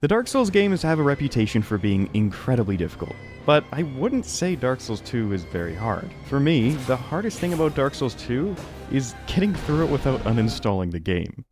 The Dark Souls games have a reputation for being incredibly difficult, but I wouldn't say Dark Souls 2 is very hard. For me, the hardest thing about Dark Souls 2 is getting through it without uninstalling the game.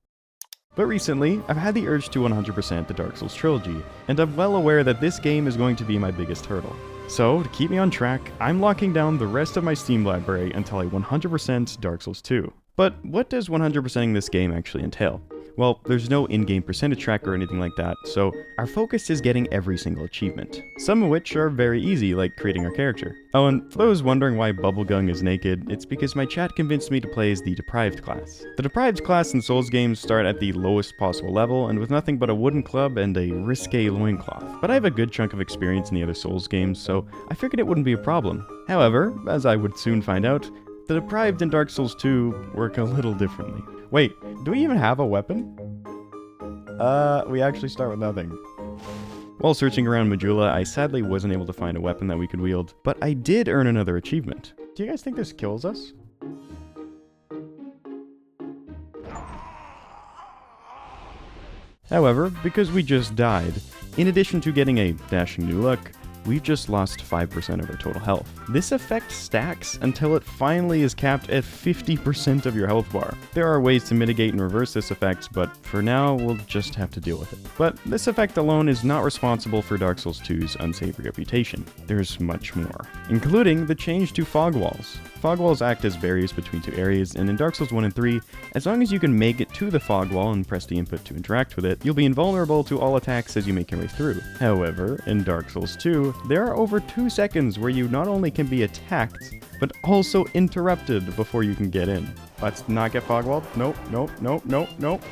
But recently, I've had the urge to 100% the Dark Souls trilogy, and I'm well aware that this game is going to be my biggest hurdle. So, to keep me on track, I'm locking down the rest of my Steam library until I 100% Dark Souls 2. But what does 100%ing this game actually entail? Well, there's no in-game percentage tracker or anything like that, so our focus is getting every single achievement. Some of which are very easy, like creating our character. Oh, and for those wondering why Bubblegum is naked, it's because my chat convinced me to play as the Deprived class. The Deprived class in Souls games start at the lowest possible level, and with nothing but a wooden club and a risque loincloth. But I have a good chunk of experience in the other Souls games, so I figured it wouldn't be a problem. However, as I would soon find out, the Deprived in Dark Souls 2 work a little differently. Wait, do we even have a weapon? We actually start with nothing. While searching around Majula, I sadly wasn't able to find a weapon that we could wield, but I did earn another achievement. Do you guys think this kills us? However, because we just died, in addition to getting a dashing new look, we've just lost 5% of our total health. This effect stacks until it finally is capped at 50% of your health bar. There are ways to mitigate and reverse this effect, but for now, we'll just have to deal with it. But this effect alone is not responsible for Dark Souls 2's unsavory reputation. There's much more, including the change to fog walls. Fog walls act as barriers between two areas, and in Dark Souls 1 and 3, as long as you can make it to the fog wall and press the input to interact with it, you'll be invulnerable to all attacks as you make your way through. However, in Dark Souls 2, there are over 2 seconds where you not only can be attacked, but also interrupted before you can get in. Let's not get fog walled. Nope, nope, nope, nope, nope.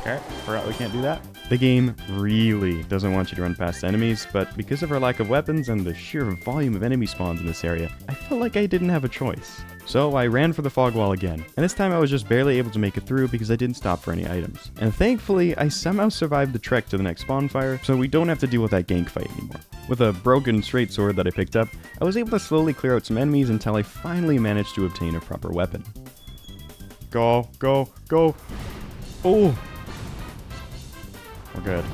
Okay, forgot we can't do that. The game really doesn't want you to run past enemies, but because of our lack of weapons and the sheer volume of enemy spawns in this area, I felt like I didn't have a choice. So I ran for the fog wall again, and this time I was just barely able to make it through because I didn't stop for any items. And thankfully, I somehow survived the trek to the next spawn fire, so we don't have to deal with that gank fight anymore. With a broken straight sword that I picked up, I was able to slowly clear out some enemies until I finally managed to obtain a proper weapon. Go, go, go! Oh! We're good.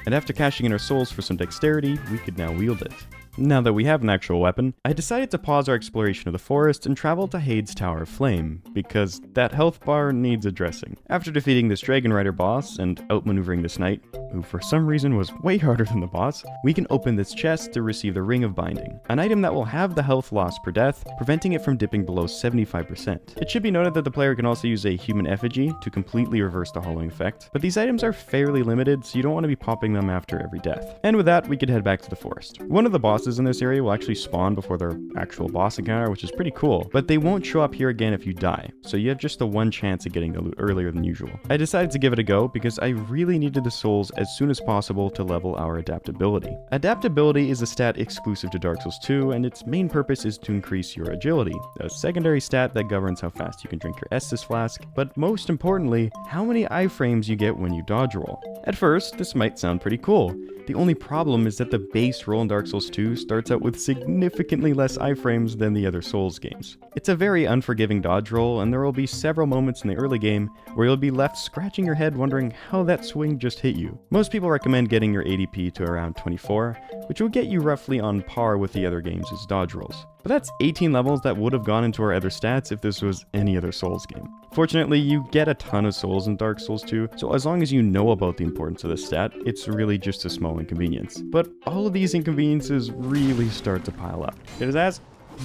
And after cashing in our souls for some dexterity, we could now wield it. Now that we have an actual weapon, I decided to pause our exploration of the forest and travel to Hade's Tower of Flame, because that health bar needs addressing. After defeating this Dragon Rider boss and outmaneuvering this knight, who for some reason was way harder than the boss, we can open this chest to receive the Ring of Binding, an item that will have the health loss per death, preventing it from dipping below 75%. It should be noted that the player can also use a human effigy to completely reverse the hollowing effect, but these items are fairly limited, so you don't want to be popping them after every death. And with that, we could head back to the forest. One of the bosses in this area will actually spawn before their actual boss encounter, which is pretty cool, but they won't show up here again if you die, so you have just the one chance at getting the loot earlier than usual. I decided to give it a go because I really needed the souls as soon as possible to level our adaptability. Adaptability is a stat exclusive to Dark Souls 2, and its main purpose is to increase your agility, a secondary stat that governs how fast you can drink your Estus flask, but most importantly, how many iframes you get when you dodge roll. At first, this might sound pretty cool. The only problem is that the base roll in Dark Souls 2 starts out with significantly less iframes than the other Souls games. It's a very unforgiving dodge roll, and there will be several moments in the early game where you'll be left scratching your head wondering how that swing just hit you. Most people recommend getting your ADP to around 24, which will get you roughly on par with the other games' dodge rolls. But that's 18 levels that would have gone into our other stats if this was any other Souls game. Fortunately, you get a ton of souls in Dark Souls 2, so as long as you know about the importance of this stat, it's really just a small inconvenience. But all of these inconveniences really start to pile up. Hit his ass.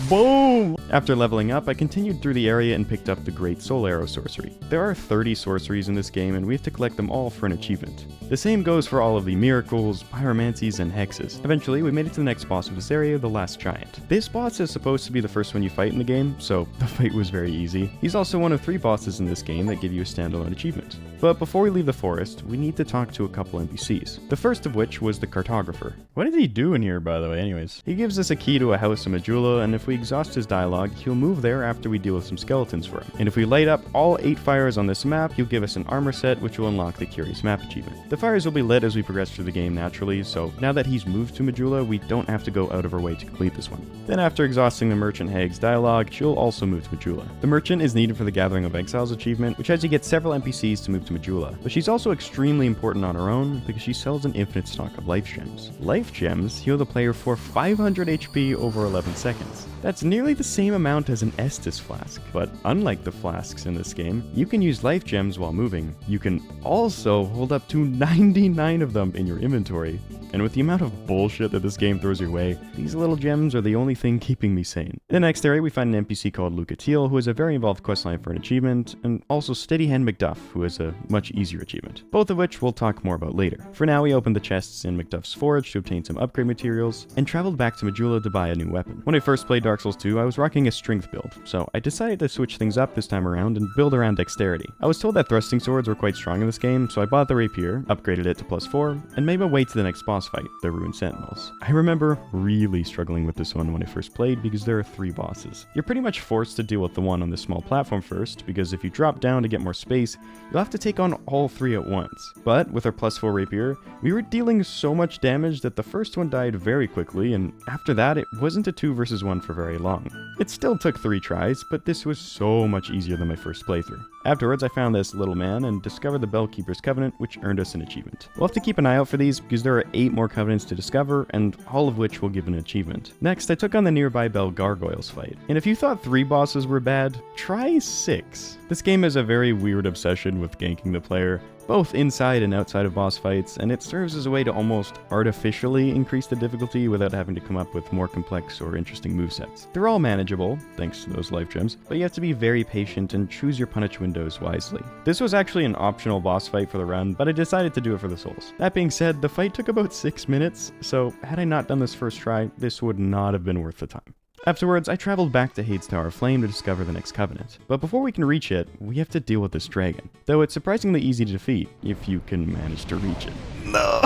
Boom! After leveling up, I continued through the area and picked up the Great Soul Arrow sorcery. There are 30 sorceries in this game, and we have to collect them all for an achievement. The same goes for all of the miracles, pyromancies, and hexes. Eventually, we made it to the next boss of this area, the Last Giant. This boss is supposed to be the first one you fight in the game, so the fight was very easy. He's also one of 3 bosses in this game that give you a standalone achievement. But before we leave the forest, we need to talk to a couple NPCs. The first of which was the Cartographer. What did he do in here, by the way, anyways? He gives us a key to a house in Majula, and if if we exhaust his dialogue, he'll move there after we deal with some skeletons for him. And if we light up all 8 fires on this map, he'll give us an armor set, which will unlock the Curious Map achievement. The fires will be lit as we progress through the game naturally, so now that he's moved to Majula, we don't have to go out of our way to complete this one. Then after exhausting the Merchant Hag's dialogue, she'll also move to Majula. The Merchant is needed for the Gathering of Exiles achievement, which has you get several NPCs to move to Majula, but she's also extremely important on her own because she sells an infinite stock of life gems. Life gems heal the player for 500 HP over 11 seconds. That's nearly the same amount as an Estus flask, but unlike the flasks in this game, you can use life gems while moving. You can also hold up to 99 of them in your inventory. And with the amount of bullshit that this game throws your way, these little gems are the only thing keeping me sane. In the next area, we find an NPC called Lucatiel, who has a very involved questline for an achievement, and also Steady Hand McDuff, who has a much easier achievement, both of which we'll talk more about later. For now, we opened the chests in McDuff's forge to obtain some upgrade materials, and traveled back to Majula to buy a new weapon. When I first played Dark Souls 2, I was rocking a strength build, so I decided to switch things up this time around and build around dexterity. I was told that thrusting swords were quite strong in this game, so I bought the rapier, upgraded it to +4, and made my way to the next boss fight, the Ruined Sentinels. I remember really struggling with this one when I first played because there are 3 bosses. You're pretty much forced to deal with the one on this small platform first, because if you drop down to get more space, you'll have to take on all 3 at once. But with our +4 rapier, we were dealing so much damage that the first one died very quickly, and after that it wasn't a 2 versus 1 for very long. It still took 3 tries, but this was so much easier than my first playthrough. Afterwards, I found this little man and discovered the Bellkeeper's Covenant, which earned us an achievement. We'll have to keep an eye out for these because there are 8 more covenants to discover, and all of which will give an achievement. Next, I took on the nearby Bell Gargoyles fight. And if you thought 3 bosses were bad, try 6. This game has a very weird obsession with ganking the player, both inside and outside of boss fights, and it serves as a way to almost artificially increase the difficulty without having to come up with more complex or interesting movesets. They're all manageable, thanks to those life gems, but you have to be very patient and choose your punish windows wisely. This was actually an optional boss fight for the run, but I decided to do it for the souls. That being said, the fight took about 6 minutes, so had I not done this first try, this would not have been worth the time. Afterwards, I traveled back to Hades Tower of Flame to discover the next covenant. But before we can reach it, we have to deal with this dragon. Though it's surprisingly easy to defeat, if you can manage to reach it. No!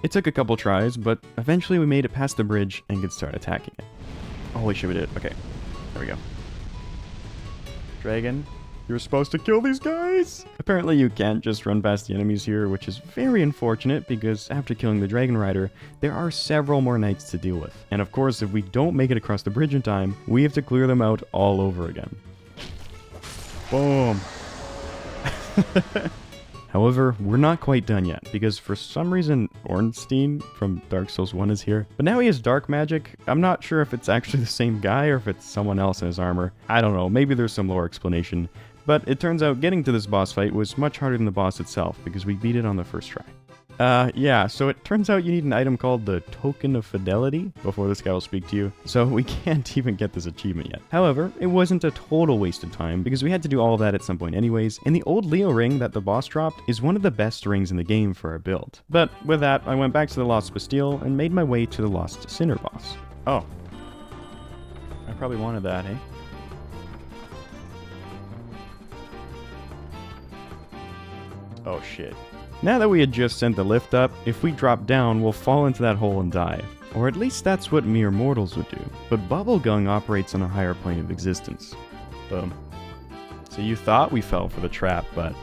It took a couple tries, but eventually we made it past the bridge and could start attacking it. Holy shit, we did it. Okay, there we go. Dragon, you're supposed to kill these guys! Apparently you can't just run past the enemies here, which is very unfortunate because after killing the Dragon Rider, there are several more knights to deal with. And of course, if we don't make it across the bridge in time, we have to clear them out all over again. Boom! However, we're not quite done yet, because for some reason Ornstein from Dark Souls 1 is here. But now he has dark magic. I'm not sure if it's actually the same guy or if it's someone else in his armor. I don't know, maybe there's some lore explanation. But it turns out getting to this boss fight was much harder than the boss itself, because we beat it on the first try. Yeah, so it turns out you need an item called the Token of Fidelity before this guy will speak to you, so we can't even get this achievement yet. However, it wasn't a total waste of time, because we had to do all of that at some point anyways, and the old Leo ring that the boss dropped is one of the best rings in the game for our build. But with that, I went back to the Lost Bastille and made my way to the Lost Sinner boss. Oh. I probably wanted that, eh? Oh shit. Now that we had just sent the lift up, if we drop down, we'll fall into that hole and die. Or at least that's what mere mortals would do. But Bubblegung operates on a higher plane of existence. Boom. So you thought we fell for the trap, but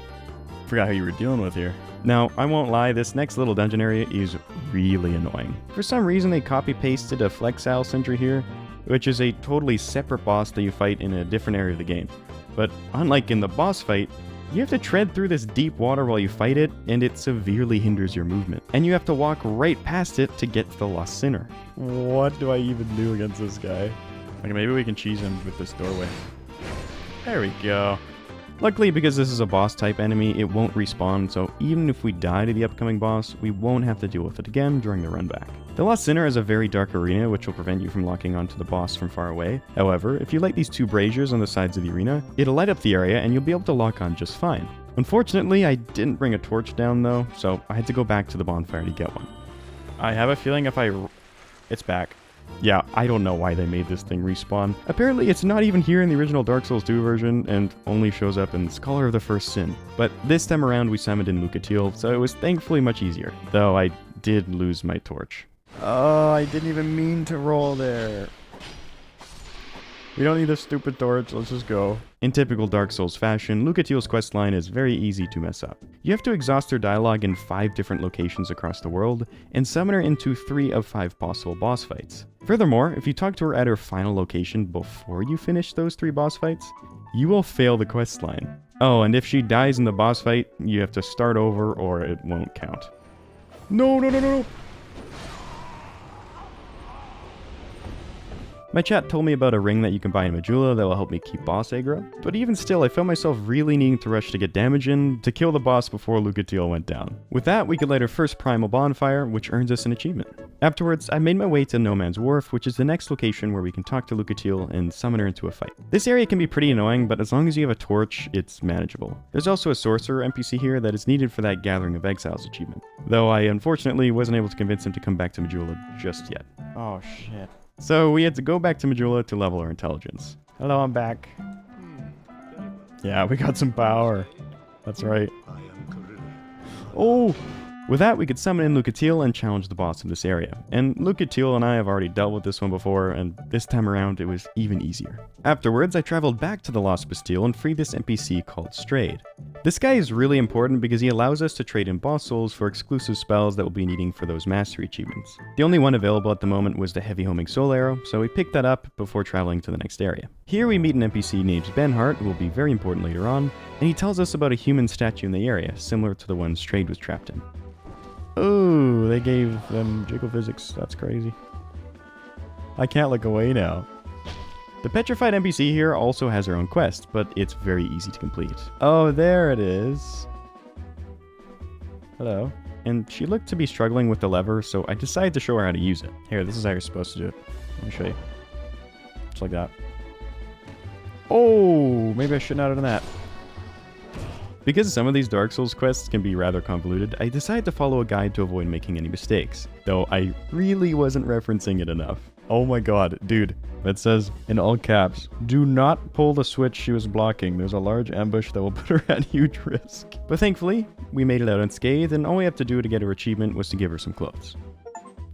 forgot who you were dealing with here. Now, I won't lie, this next little dungeon area is really annoying. For some reason, they copy-pasted a Flexile Sentry here, which is a totally separate boss that you fight in a different area of the game. But unlike in the boss fight, you have to tread through this deep water while you fight it, and it severely hinders your movement. And you have to walk right past it to get to the Lost Sinner. What do I even do against this guy? Okay, maybe we can cheese him with this doorway. There we go. Luckily, because this is a boss type enemy, it won't respawn, so even if we die to the upcoming boss, we won't have to deal with it again during the run back. The Lost Sinner is a very dark arena, which will prevent you from locking onto the boss from far away. However, if you light these 2 braziers on the sides of the arena, it'll light up the area and you'll be able to lock on just fine. Unfortunately, I didn't bring a torch down though, so I had to go back to the bonfire to get one. I have a feeling if it's back. Yeah, I don't know why they made this thing respawn. Apparently it's not even here in the original Dark Souls 2 version, and only shows up in Scholar of the First Sin. But this time around we summoned in Lucatiel, so it was thankfully much easier. Though I did lose my torch. Oh, I didn't even mean to roll there. We don't need a stupid torch, let's just go. In typical Dark Souls fashion, Lucatiel's questline is very easy to mess up. You have to exhaust her dialogue in 5 different locations across the world, and summon her into 3 of 5 possible boss fights. Furthermore, if you talk to her at her final location before you finish those 3 boss fights, you will fail the questline. Oh, and if she dies in the boss fight, you have to start over or it won't count. No, no, no, no, no! My chat told me about a ring that you can buy in Majula that will help me keep boss aggro, but even still I found myself really needing to rush to get damage in to kill the boss before Lucatiel went down. With that, we could light our first primal bonfire, which earns us an achievement. Afterwards, I made my way to No Man's Wharf, which is the next location where we can talk to Lucatiel and summon her into a fight. This area can be pretty annoying, but as long as you have a torch, it's manageable. There's also a sorcerer NPC here that is needed for that Gathering of Exiles achievement, though I unfortunately wasn't able to convince him to come back to Majula just yet. Oh shit. So we had to go back to Majula to level our intelligence. Hello, I'm back. Yeah, we got some power. That's right. Oh! With that, we could summon in Lucatiel and challenge the boss of this area. And Lucatiel and I have already dealt with this one before, and this time around it was even easier. Afterwards, I traveled back to the Lost Bastille and freed this NPC called Strayed. This guy is really important because he allows us to trade in boss souls for exclusive spells that we'll be needing for those mastery achievements. The only one available at the moment was the heavy homing soul arrow, so we picked that up before traveling to the next area. Here we meet an NPC named Benhart, who will be very important later on, and he tells us about a human statue in the area, similar to the one Strayed was trapped in. Oh, they gave them jiggle physics. That's crazy. I can't look away now. The petrified NPC here also has her own quest, but it's very easy to complete. Oh, there it is. Hello. And she looked to be struggling with the lever, so I decided to show her how to use it. Here, this is how you're supposed to do it. Let me show you. Just like that. Oh, maybe I should not have done that. Because some of these Dark Souls quests can be rather convoluted, I decided to follow a guide to avoid making any mistakes, though I really wasn't referencing it enough. Oh my god, dude, that says in all caps, do not pull the switch she was blocking. There's a large ambush that will put her at huge risk. But thankfully, we made it out unscathed, and all we have to do to get her achievement was to give her some clothes.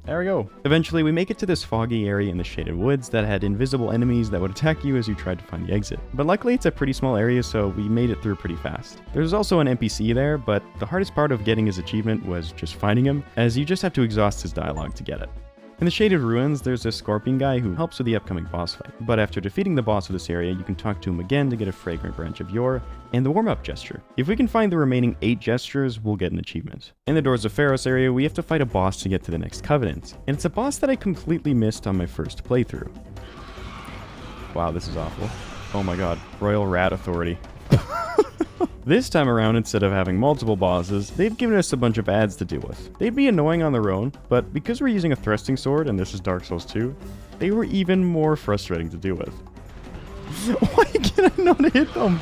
There we go. Eventually, we make it to this foggy area in the shaded woods that had invisible enemies that would attack you as you tried to find the exit. But luckily, it's a pretty small area, so we made it through pretty fast. There's also an NPC there, but the hardest part of getting his achievement was just finding him, as you just have to exhaust his dialogue to get it. In the Shaded Ruins, there's this scorpion guy who helps with the upcoming boss fight. But after defeating the boss of this area, you can talk to him again to get a fragrant branch of yore and the warm-up gesture. If we can find the remaining 8 gestures, we'll get an achievement. In the Doors of Pharos area, we have to fight a boss to get to the next covenant, and it's a boss that I completely missed on my first playthrough. Wow, this is awful. Oh my god, Royal Rat Authority. This time around, instead of having multiple bosses, they've given us a bunch of ads to deal with. They'd be annoying on their own, but because we're using a thrusting sword, and this is Dark Souls 2, they were even more frustrating to deal with. Why can I not hit them?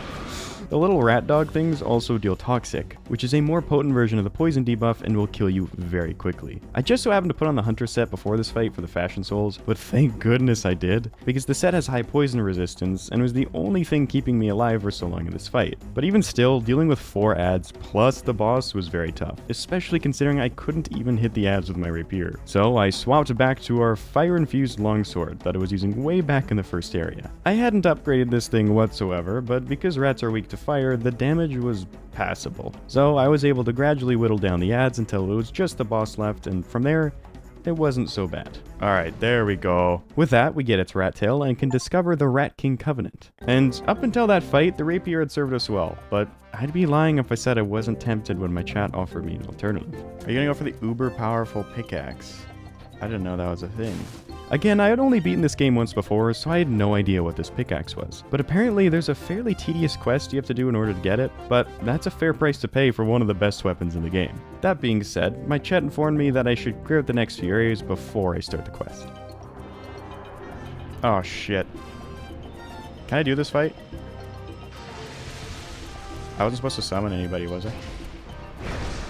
The little rat dog things also deal Toxic, which is a more potent version of the poison debuff and will kill you very quickly. I just so happened to put on the hunter set before this fight for the fashion souls, but thank goodness I did, because the set has high poison resistance and was the only thing keeping me alive for so long in this fight. But even still, dealing with 4 ads plus the boss was very tough, especially considering I couldn't even hit the ads with my rapier. So I swapped back to our fire-infused longsword that I was using way back in the first area. I hadn't upgraded this thing whatsoever, but because rats are weak to fire, the damage was passable. So I was able to gradually whittle down the ads until it was just the boss left, and from there, it wasn't so bad. Alright, there we go. With that, we get its rat tail and can discover the Rat King Covenant. And up until that fight, the rapier had served us well, but I'd be lying if I said I wasn't tempted when my chat offered me an alternative. Are you gonna go for the uber powerful pickaxe? I didn't know that was a thing. Again, I had only beaten this game once before, so I had no idea what this pickaxe was. But apparently there's a fairly tedious quest you have to do in order to get it, but that's a fair price to pay for one of the best weapons in the game. That being said, my chat informed me that I should clear out the next few areas before I start the quest. Oh shit. Can I do this fight? I wasn't supposed to summon anybody, was I?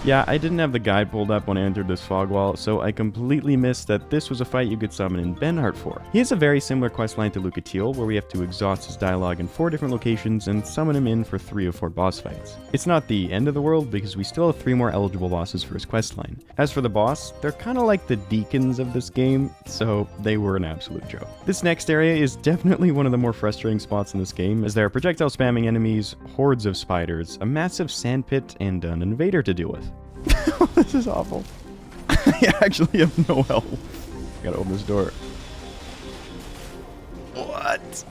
Yeah, I didn't have the guide pulled up when I entered this fog wall, so I completely missed that this was a fight you could summon in Benhart for. He has a very similar questline to Lucatiel, where we have to exhaust his dialogue in 4 different locations and summon him in for 3 of 4 boss fights. It's not the end of the world, because we still have 3 more eligible bosses for his questline. As for the boss, they're kinda like the deacons of this game, so they were an absolute joke. This next area is definitely one of the more frustrating spots in this game, as there are projectile spamming enemies, hordes of spiders, a massive sandpit, and an invader to deal with. This is awful. I actually have no help. I gotta open this door. What?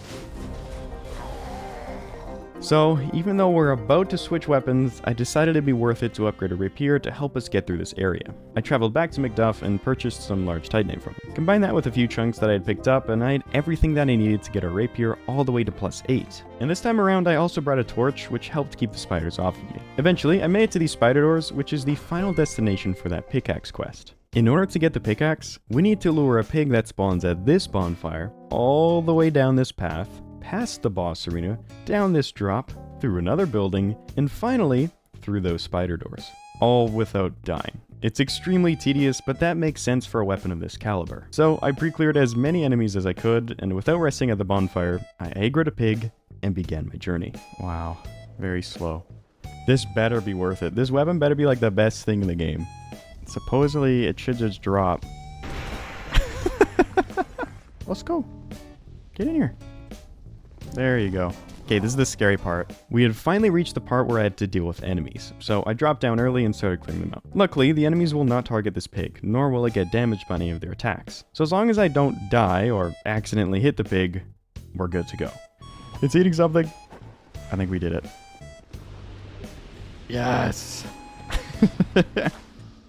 So, even though we're about to switch weapons, I decided it'd be worth it to upgrade a rapier to help us get through this area. I traveled back to Macduff and purchased some large titanite from him. Combine that with a few chunks that I had picked up, and I had everything that I needed to get a rapier all the way to +8. And this time around, I also brought a torch, which helped keep the spiders off of me. Eventually, I made it to these spider doors, which is the final destination for that pickaxe quest. In order to get the pickaxe, we need to lure a pig that spawns at this bonfire all the way down this path, past the boss arena, down this drop, through another building, and finally, through those spider doors. All without dying. It's extremely tedious, but that makes sense for a weapon of this caliber. So I pre-cleared as many enemies as I could, and without resting at the bonfire, I aggroed a pig and began my journey. Wow, very slow. This better be worth it. This weapon better be like the best thing in the game. Supposedly, it should just drop. Let's go. Get in here. There you go. Okay, this is the scary part. We had finally reached the part where I had to deal with enemies, so I dropped down early and started clearing them out. Luckily, the enemies will not target this pig, nor will it get damaged by any of their attacks. So as long as I don't die or accidentally hit the pig, we're good to go. It's eating something. I think we did it. Yes!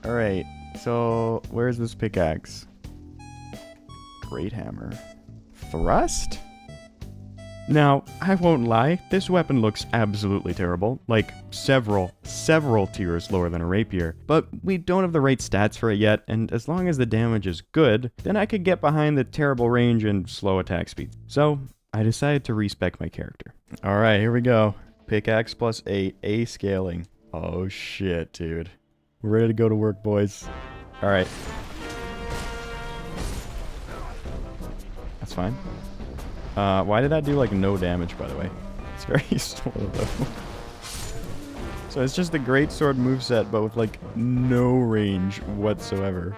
Alright, so where's this pickaxe? Great hammer. Thrust? Now, I won't lie, this weapon looks absolutely terrible, like several tiers lower than a rapier, but we don't have the right stats for it yet, and as long as the damage is good, then I could get behind the terrible range and slow attack speed. So, I decided to respec my character. Alright, here we go. Pickaxe +8, A scaling. Oh shit, dude. We're ready to go to work, boys. Alright. That's fine. Why did that do, like, no damage, by the way? It's very slow, though. So it's just the greatsword moveset, but with, like, no range whatsoever.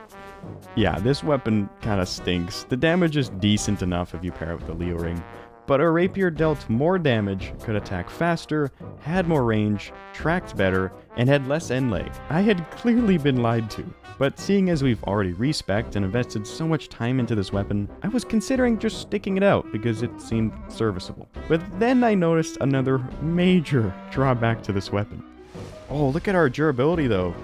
Yeah, this weapon kind of stinks. The damage is decent enough if you pair it with the Leo ring, but a rapier dealt more damage, could attack faster, had more range, tracked better, and had less end lag. I had clearly been lied to. But seeing as we've already respec'd and invested so much time into this weapon, I was considering just sticking it out because it seemed serviceable. But then I noticed another major drawback to this weapon. Oh, look at our durability though.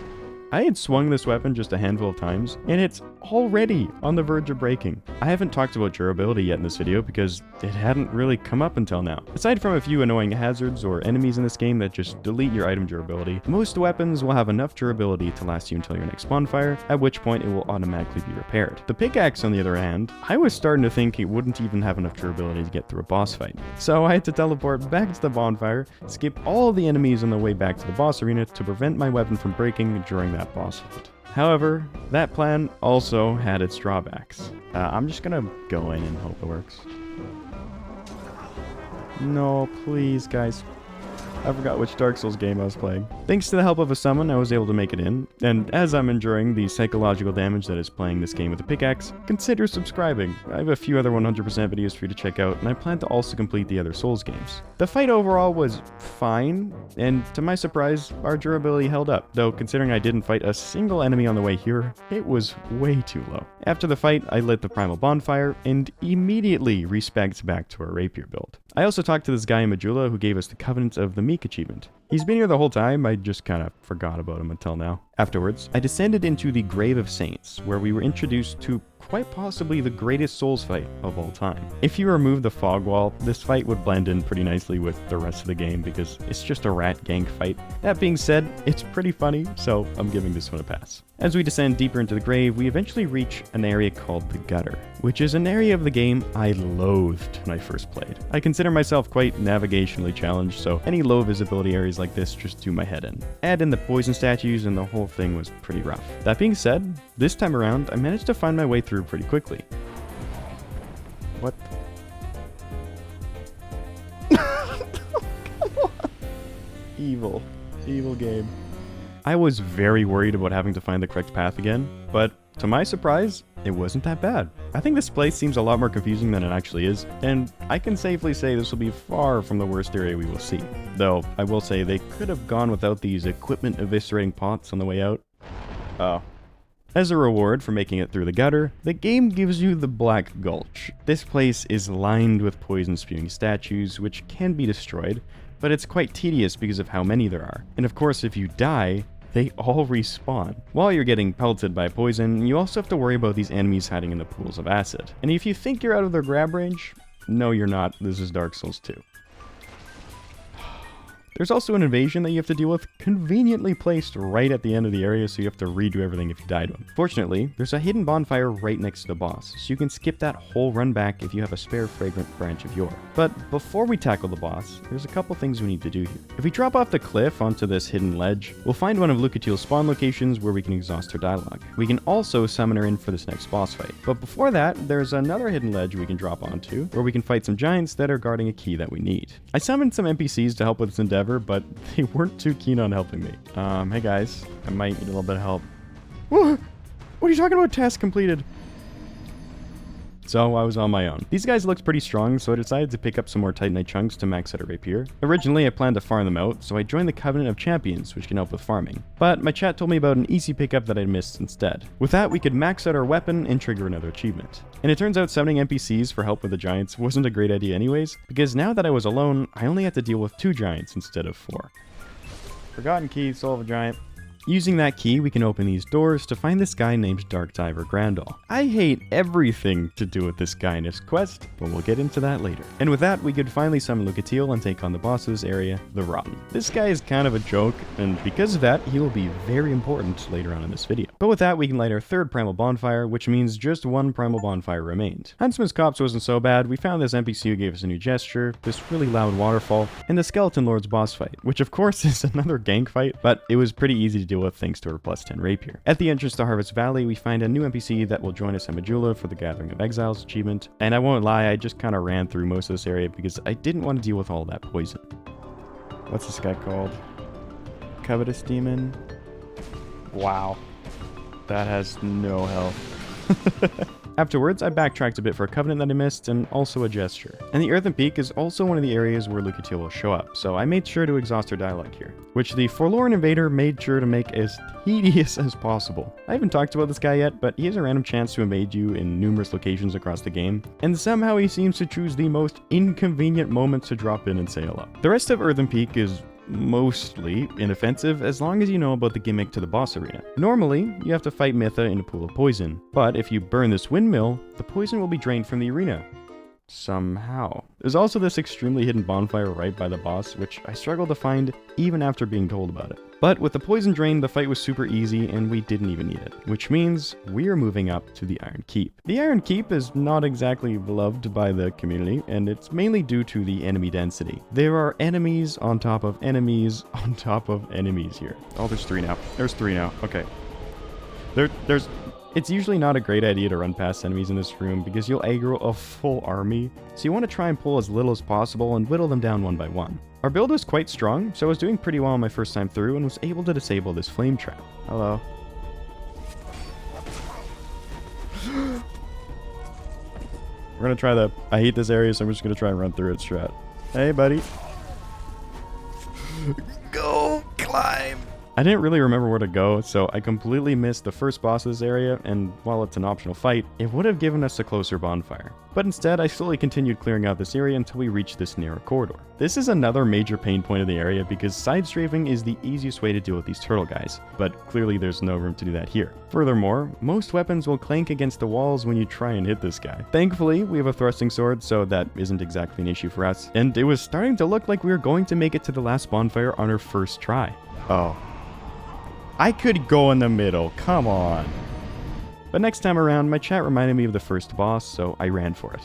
I had swung this weapon just a handful of times, and it's already on the verge of breaking. I haven't talked about durability yet in this video because it hadn't really come up until now. Aside from a few annoying hazards or enemies in this game that just delete your item durability, most weapons will have enough durability to last you until your next bonfire, at which point it will automatically be repaired. The pickaxe, on the other hand, I was starting to think it wouldn't even have enough durability to get through a boss fight. So I had to teleport back to the bonfire, skip all the enemies on the way back to the boss arena to prevent my weapon from breaking during that boss fight. However, that plan also had its drawbacks. I'm just gonna go in and hope it works. No, please, guys. I forgot which Dark Souls game I was playing. Thanks to the help of a summon, I was able to make it in, and as I'm enduring the psychological damage that is playing this game with a pickaxe, consider subscribing. I have a few other 100% videos for you to check out, and I plan to also complete the other Souls games. The fight overall was fine, and to my surprise, our durability held up, though considering I didn't fight a single enemy on the way here, it was way too low. After the fight, I lit the primal bonfire, and immediately respecced back to our rapier build. I also talked to this guy in Majula who gave us the Covenant of the Meek achievement. He's been here the whole time, I just kinda forgot about him until now. Afterwards, I descended into the Grave of Saints, where we were introduced to quite possibly the greatest Souls fight of all time. If you remove the fog wall, this fight would blend in pretty nicely with the rest of the game because it's just a rat gang fight. That being said, it's pretty funny, so I'm giving this one a pass. As we descend deeper into the grave, we eventually reach an area called the Gutter, which is an area of the game I loathed when I first played. I consider myself quite navigationally challenged, so any low visibility areas areas like this just do my head in. Add in the poison statues and the whole thing was pretty rough. That being said, this time around, I managed to find my way through pretty quickly. What? Evil. Evil game. I was very worried about having to find the correct path again, but to my surprise, it wasn't that bad. I think this place seems a lot more confusing than it actually is, and I can safely say this will be far from the worst area we will see. Though, I will say they could have gone without these equipment eviscerating pots on the way out. Oh. As a reward for making it through the gutter, the game gives you the Black Gulch. This place is lined with poison-spewing statues, which can be destroyed, but it's quite tedious because of how many there are. And of course, if you die, they all respawn. While you're getting pelted by poison, you also have to worry about these enemies hiding in the pools of acid. And if you think you're out of their grab range, no you're not, this is Dark Souls 2. There's also an invasion that you have to deal with, conveniently placed right at the end of the area, so you have to redo everything if you die to him. Fortunately, there's a hidden bonfire right next to the boss, so you can skip that whole run back if you have a spare fragrant branch of yore. But before we tackle the boss, there's a couple things we need to do here. If we drop off the cliff onto this hidden ledge, we'll find one of Lucatiel's spawn locations where we can exhaust her dialogue. We can also summon her in for this next boss fight. But before that, there's another hidden ledge we can drop onto, where we can fight some giants that are guarding a key that we need. I summoned some NPCs to help with this endeavor, but they weren't too keen on helping me. Hey guys, I might need a little bit of help. What are you talking about? Task completed. So I was on my own. These guys looked pretty strong, so I decided to pick up some more Titanite chunks to max out a rapier. Originally, I planned to farm them out, so I joined the Covenant of Champions, which can help with farming. But my chat told me about an easy pickup that I missed instead. With that, we could max out our weapon and trigger another achievement. And it turns out summoning NPCs for help with the giants wasn't a great idea anyways, because now that I was alone, I only had to deal with 2 giants instead of 4. Forgotten key, soul of a giant. Using that key, we can open these doors to find this guy named Darkdiver Grandal. I hate everything to do with this guy in his quest, but we'll get into that later. And with that, we could finally summon Lucatiel and take on the boss of this area, the Rotten. This guy is kind of a joke, and because of that, he will be very important later on in this video. But with that, we can light our 3rd primal bonfire, which means just 1 primal bonfire remained. Huntsman's Copse wasn't so bad. We found this NPC who gave us a new gesture, this really loud waterfall, and the Skeleton Lord's boss fight, which of course is another gank fight, but it was pretty easy to deal with thanks to her plus 10 rapier. At the entrance to Harvest Valley, we find a new NPC that will join us at Majula for the Gathering of Exiles achievement, and I won't lie, I just kind of ran through most of this area because I didn't want to deal with all that poison. What's this guy called? Covetous Demon? Wow. That has no health. Afterwards, I backtracked a bit for a covenant that I missed, and also a gesture. And the Earthen Peak is also one of the areas where Lucatiel will show up, so I made sure to exhaust her dialogue here, which the Forlorn Invader made sure to make as tedious as possible. I haven't talked about this guy yet, but he has a random chance to invade you in numerous locations across the game, and somehow he seems to choose the most inconvenient moments to drop in and say hello. The rest of Earthen Peak is mostly inoffensive as long as you know about the gimmick to the boss arena. Normally, you have to fight Mytha in a pool of poison, but if you burn this windmill, the poison will be drained from the arena. Somehow. There's also this extremely hidden bonfire right by the boss, which I struggled to find even after being told about it. But with the poison drain, the fight was super easy and we didn't even need it, which means we are moving up to the Iron Keep. The Iron Keep is not exactly loved by the community, and it's mainly due to the enemy density. There are enemies on top of enemies on top of enemies here. Oh, there's 3 now. There's 3 now. Okay. It's usually not a great idea to run past enemies in this room because you'll aggro a full army, so you want to try and pull as little as possible and whittle them down one by one. Our build was quite strong, so I was doing pretty well my first time through and was able to disable this flame trap. Hello. We're gonna try the I hate this area, so I'm just gonna try and run through it strat. Hey, buddy. Go climb! I didn't really remember where to go, so I completely missed the first boss of this area, and while it's an optional fight, it would have given us a closer bonfire. But instead, I slowly continued clearing out this area until we reached this narrow corridor. This is another major pain point of the area because side strafing is the easiest way to deal with these turtle guys, but clearly there's no room to do that here. Furthermore, most weapons will clank against the walls when you try and hit this guy. Thankfully, we have a thrusting sword, so that isn't exactly an issue for us, and it was starting to look like we were going to make it to the last bonfire on our first try. Oh. I could go in the middle, come on. But next time around, my chat reminded me of the first boss, so I ran for it.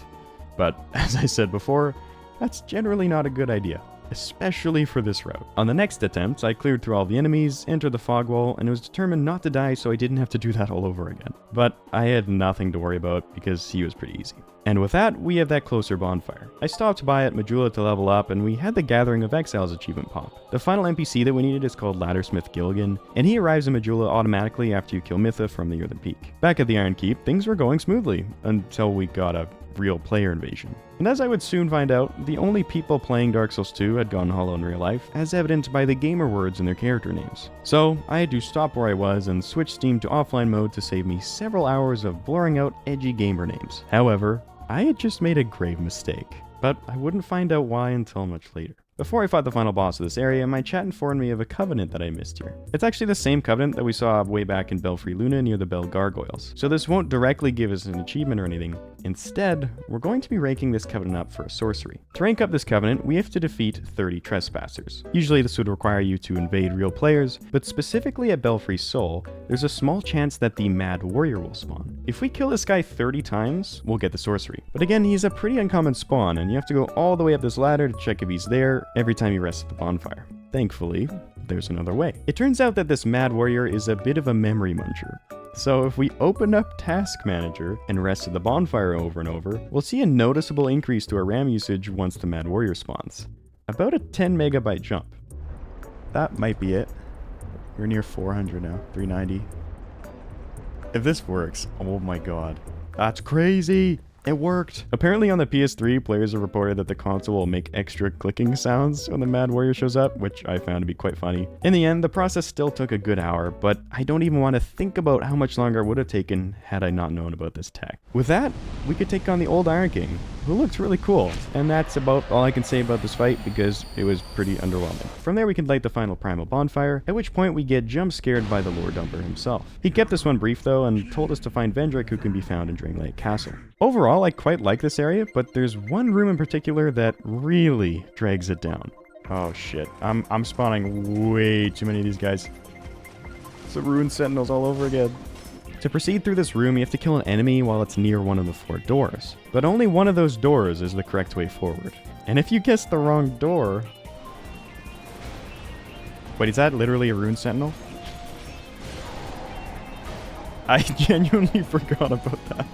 But, as I said before, that's generally not a good idea. especially for this route. On the next attempt, I cleared through all the enemies, entered the fog wall, and was determined not to die so I didn't have to do that all over again. But I had nothing to worry about because he was pretty easy. And with that, we have that closer bonfire. I stopped by at Majula to level up, and we had the Gathering of Exiles achievement pop. The final NPC that we needed is called Laddersmith Gilligan, and he arrives in Majula automatically after you kill Mytha from the Earthen Peak. Back at the Iron Keep, things were going smoothly, until we got a real player invasion. And as I would soon find out, the only people playing Dark Souls 2 had gone hollow in real life, as evidenced by the gamer words in their character names. So, I had to stop where I was and switch Steam to offline mode to save me several hours of blurring out edgy gamer names. However, I had just made a grave mistake, but I wouldn't find out why until much later. Before I fought the final boss of this area, my chat informed me of a covenant that I missed here. It's actually the same covenant that we saw way back in Belfry Luna near the Bell Gargoyles, so this won't directly give us an achievement or anything. Instead, we're going to be ranking this covenant up for a sorcery. To rank up this covenant, we have to defeat 30 trespassers. Usually this would require you to invade real players, but specifically at Belfry Soul, there's a small chance that the Mad Warrior will spawn. If we kill this guy 30 times, we'll get the sorcery. But again, he's a pretty uncommon spawn, and you have to go all the way up this ladder to check if he's there every time you rest at the bonfire. Thankfully, there's another way. It turns out that this Mad Warrior is a bit of a memory muncher. So if we open up Task Manager and rest at the bonfire over and over, we'll see a noticeable increase to our RAM usage once the Mad Warrior spawns. About a 10 megabyte jump. That might be it. We're near 400 now, 390. If this works, oh my god. That's crazy! It worked! Apparently on the PS3, players have reported that the console will make extra clicking sounds when the Mad Warrior shows up, which I found to be quite funny. In the end, the process still took a good hour, but I don't even want to think about how much longer it would have taken had I not known about this tech. With that, we could take on the old Iron King, who looks really cool. And that's about all I can say about this fight because it was pretty underwhelming. From there we can light the final primal bonfire, at which point we get jump scared by the lore dumper himself. He kept this one brief though and told us to find Vendrick, who can be found in Draiglake Castle. Overall, I quite like this area, but there's one room in particular that really drags it down. Oh shit, I'm spawning way too many of these guys. It's the Ruined Sentinels all over again. To proceed through this room, you have to kill an enemy while it's near one of the 4 doors. But only one of those doors is the correct way forward. And if you guess the wrong door... Wait, is that literally a Ruined Sentinel? I genuinely forgot about that.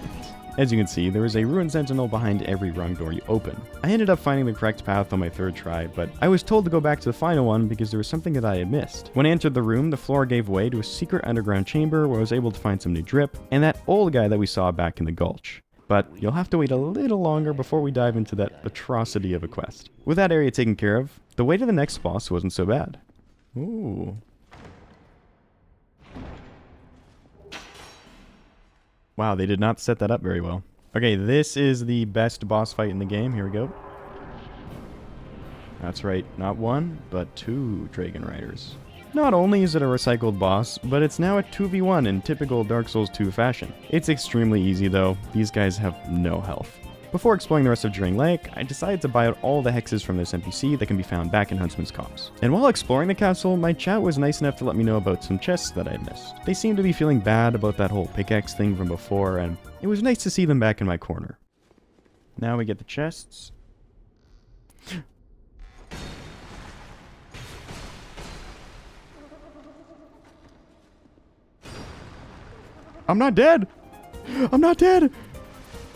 As you can see, there is a Ruined Sentinel behind every wrong door you open. I ended up finding the correct path on my 3rd try, but I was told to go back to the final one because there was something that I had missed. When I entered the room, the floor gave way to a secret underground chamber where I was able to find some new drip, and that old guy that we saw back in the gulch. But you'll have to wait a little longer before we dive into that atrocity of a quest. With that area taken care of, the way to the next boss wasn't so bad. Ooh. Wow, they did not set that up very well. Okay, this is the best boss fight in the game. Here we go. That's right, not 1, but 2 Dragon Riders. Not only is it a recycled boss, but it's now a 2v1 in typical Dark Souls 2 fashion. It's extremely easy though, these guys have no health. Before exploring the rest of Draiglake, I decided to buy out all the hexes from this NPC that can be found back in Huntsman's Copse. And while exploring the castle, my chat was nice enough to let me know about some chests that I had missed. They seemed to be feeling bad about that whole pickaxe thing from before, and it was nice to see them back in my corner. Now we get the chests. I'm not dead! I'm not dead!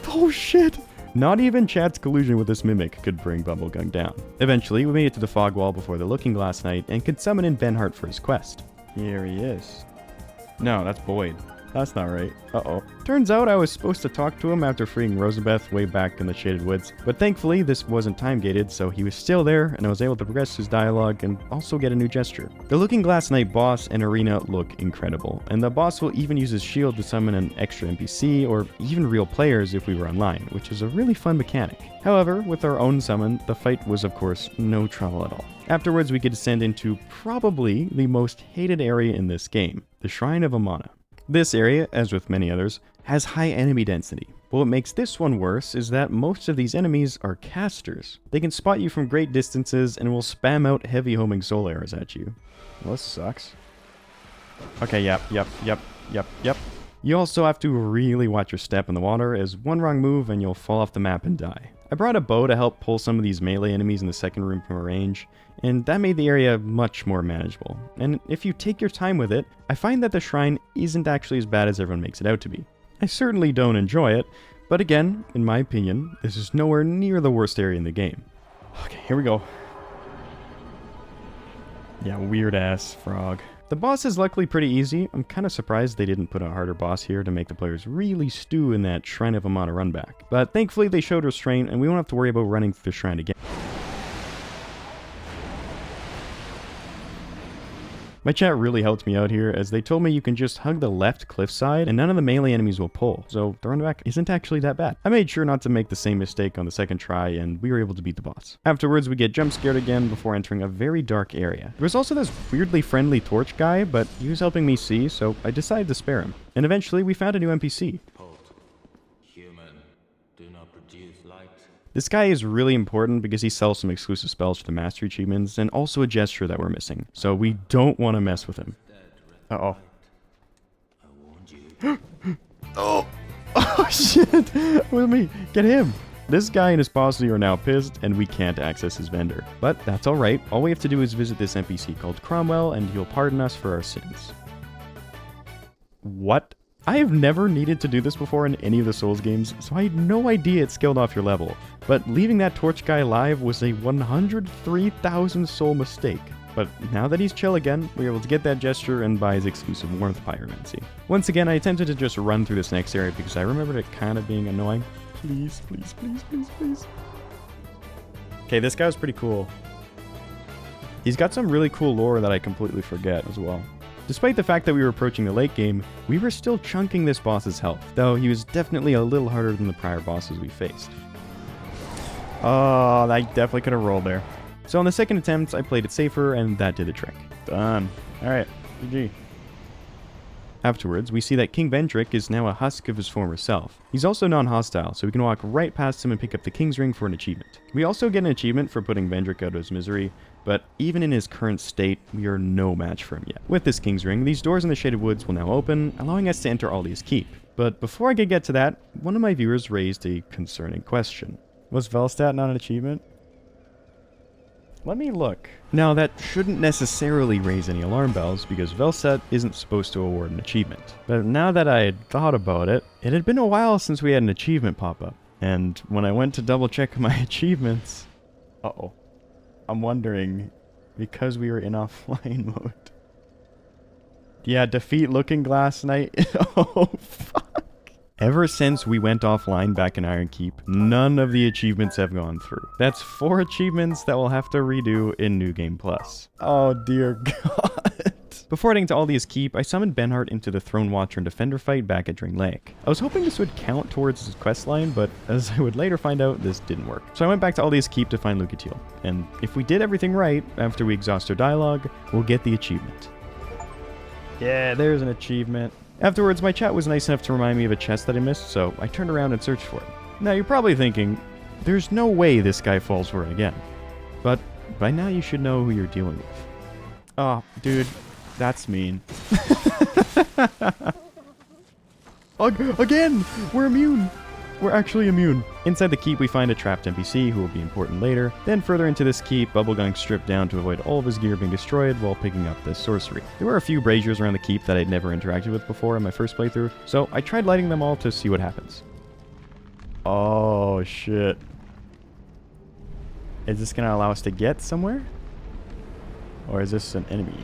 Oh shit! Not even chat's collusion with this mimic could bring Bubblegum down. Eventually, we made it to the fog wall before the Looking Glass Knight and could summon in Benhart for his quest. Here he is. No, that's Boyd. That's not right. Uh-oh. Turns out I was supposed to talk to him after freeing Rosabeth way back in the Shaded Woods, but thankfully this wasn't time-gated, so he was still there, and I was able to progress his dialogue and also get a new gesture. The Looking Glass Knight boss and arena look incredible, and the boss will even use his shield to summon an extra NPC, or even real players if we were online, which is a really fun mechanic. However, with our own summon, the fight was of course no trouble at all. Afterwards we could descend into probably the most hated area in this game, the Shrine of Amana. This area, as with many others, has high enemy density, but what makes this one worse is that most of these enemies are casters. They can spot you from great distances and will spam out heavy homing soul arrows at you. Well, this sucks. Okay, yep. You also have to really watch your step in the water, as one wrong move and you'll fall off the map and die. I brought a bow to help pull some of these melee enemies in the second room from a range, and that made the area much more manageable. And if you take your time with it, I find that the shrine isn't actually as bad as everyone makes it out to be. I certainly don't enjoy it, but again, in my opinion, this is nowhere near the worst area in the game. Okay, here we go. Yeah, weird ass frog. The boss is luckily pretty easy. I'm kind of surprised they didn't put a harder boss here to make the players really stew in that Shrine of Amana runback. But thankfully they showed restraint and we won't have to worry about running through the shrine again. My chat really helped me out here, as they told me you can just hug the left cliffside and none of the melee enemies will pull, so the runback isn't actually that bad. I made sure not to make the same mistake on the second try, and we were able to beat the boss. Afterwards, we get jump scared again before entering a very dark area. There was also this weirdly friendly torch guy, but he was helping me see, so I decided to spare him. And eventually, we found a new NPC. This guy is really important because he sells some exclusive spells for the mastery achievements and also a gesture that we're missing. So we don't want to mess with him. Uh-oh. Oh! Oh shit! With me! Get him! This guy and his posse are now pissed and we can't access his vendor. But that's alright. All we have to do is visit this NPC called Cromwell and he'll pardon us for our sins. What? I have never needed to do this before in any of the Souls games, so I had no idea it scaled off your level. But leaving that torch guy alive was a 103,000 soul mistake. But now that he's chill again, we're able to get that gesture and buy his exclusive Warmth Pyromancy. Once again, I attempted to just run through this next area because I remembered it kind of being annoying. Please, please, please, please, please. Okay, this guy was pretty cool. He's got some really cool lore that I completely forget as well. Despite the fact that we were approaching the late game, we were still chunking this boss's health, though he was definitely a little harder than the prior bosses we faced. Oh, I definitely could have rolled there. So on the second attempt, I played it safer, and that did the trick. Done. Alright, GG. Afterwards, we see that King Vendrick is now a husk of his former self. He's also non-hostile, so we can walk right past him and pick up the King's Ring for an achievement. We also get an achievement for putting Vendrick out of his misery, but even in his current state, we are no match for him yet. With this King's Ring, these doors in the Shaded Woods will now open, allowing us to enter Aldia's Keep. But before I could get to that, one of my viewers raised a concerning question. Was Velstadt not an achievement? Let me look. Now, that shouldn't necessarily raise any alarm bells, because Velstadt isn't supposed to award an achievement. But now that I had thought about it, it had been a while since we had an achievement pop up. And when I went to double check my achievements... Uh-oh. I'm wondering, because we were in offline mode. Yeah, defeat Looking Glass Knight. Oh, fuck. Ever since we went offline back in Iron Keep, none of the achievements have gone through. That's 4 achievements that we'll have to redo in New Game Plus. Oh dear God. Before heading to Aldia's Keep, I summoned Benhart into the Throne Watcher and Defender fight back at Drain Lake. I was hoping this would count towards his questline, but as I would later find out, this didn't work. So I went back to Aldia's Keep to find Lucatiel. And if we did everything right, after we exhaust our dialogue, we'll get the achievement. Yeah, there's an achievement. Afterwards, my chat was nice enough to remind me of a chest that I missed, so I turned around and searched for it. Now, you're probably thinking, there's no way this guy falls for it again. But by now you should know who you're dealing with. Oh, dude, that's mean. Again! We're immune! We're actually immune. Inside the keep, we find a trapped NPC who will be important later. Then further into this keep, Bubblegunk stripped down to avoid all of his gear being destroyed while picking up this sorcery. There were a few braziers around the keep that I'd never interacted with before in my first playthrough, so I tried lighting them all to see what happens. Oh, shit. Is this going to allow us to get somewhere? Or is this an enemy?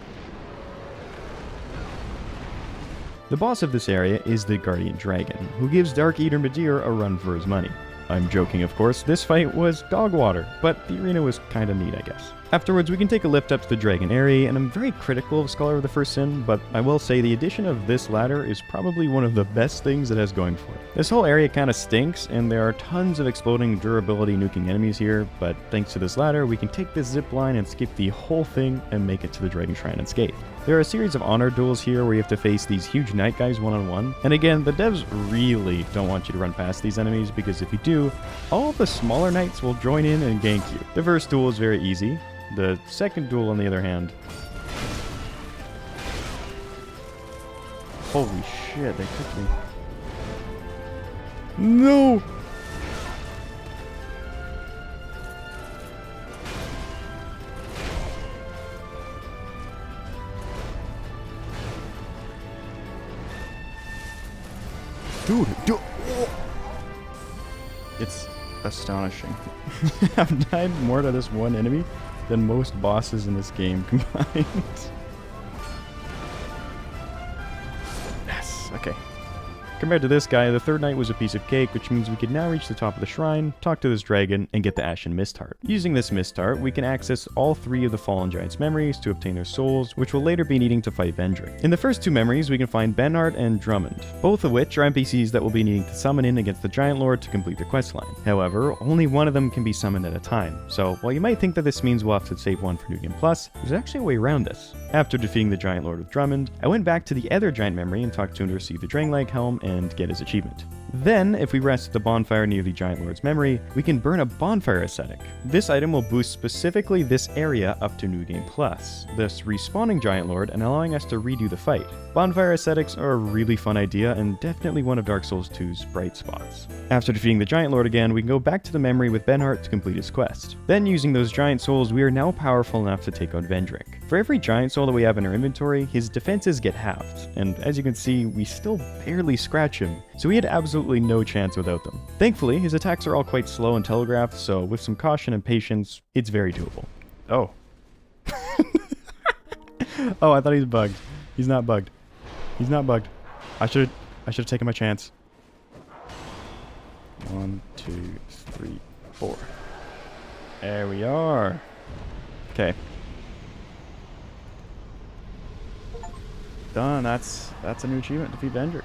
The boss of this area is the Guardian Dragon, who gives Dark Eater Midir a run for his money. I'm joking, of course. This fight was dog water, but the arena was kinda neat, I guess. Afterwards, we can take a lift up to the Dragon Area, and I'm very critical of Scholar of the First Sin, but I will say the addition of this ladder is probably one of the best things it has going for it. This whole area kinda stinks, and there are tons of exploding durability nuking enemies here, but thanks to this ladder, we can take this zip line and skip the whole thing and make it to the Dragon Shrine unscathed. There are a series of honor duels here where you have to face these huge knight guys one-on-one, and again, the devs really don't want you to run past these enemies, because if you do, all the smaller knights will join in and gank you. The first duel is very easy. The second duel, on the other hand... Holy shit, they took me. No! Dude. It's astonishing. I've died more to this one enemy than most bosses in this game combined. Yes, okay. Compared to this guy, the third night was a piece of cake, which means we could now reach the top of the shrine, talk to this dragon, and get the Ashen Mist Heart. Using this Mist Heart, we can access all 3 of the Fallen Giants' memories to obtain their souls, which will later be needing to fight Vendrick. In the first 2 memories, we can find Benhart and Drummond, both of which are NPCs that will be needing to summon in against the Giant Lord to complete their questline. However, only one of them can be summoned at a time, so while you might think that this means we'll have to save one for New Game Plus, there's actually a way around this. After defeating the Giant Lord with Drummond, I went back to the other giant memory and talked to him to receive the Drangleic Helm and get his achievement. Then, if we rest at the bonfire near the Giant Lord's memory, we can burn a bonfire ascetic. This item will boost specifically this area up to New Game Plus, thus respawning Giant Lord and allowing us to redo the fight. Bonfire ascetics are a really fun idea and definitely one of Dark Souls 2's bright spots. After defeating the Giant Lord again, we can go back to the memory with Benhart to complete his quest. Then, using those giant souls, we are now powerful enough to take on Vendrick. For every giant soul that we have in our inventory, his defenses get halved, and as you can see, we still barely scratch him, so we had absolutely no chance without them. Thankfully, his attacks are all quite slow and telegraphed, so with some caution and patience, it's very doable. Oh. Oh, I thought he was bugged. He's not bugged. He's not bugged. I should have taken my chance. 1, 2, 3, 4. There we are. Okay. Done. That's a new achievement, defeat Vendrick.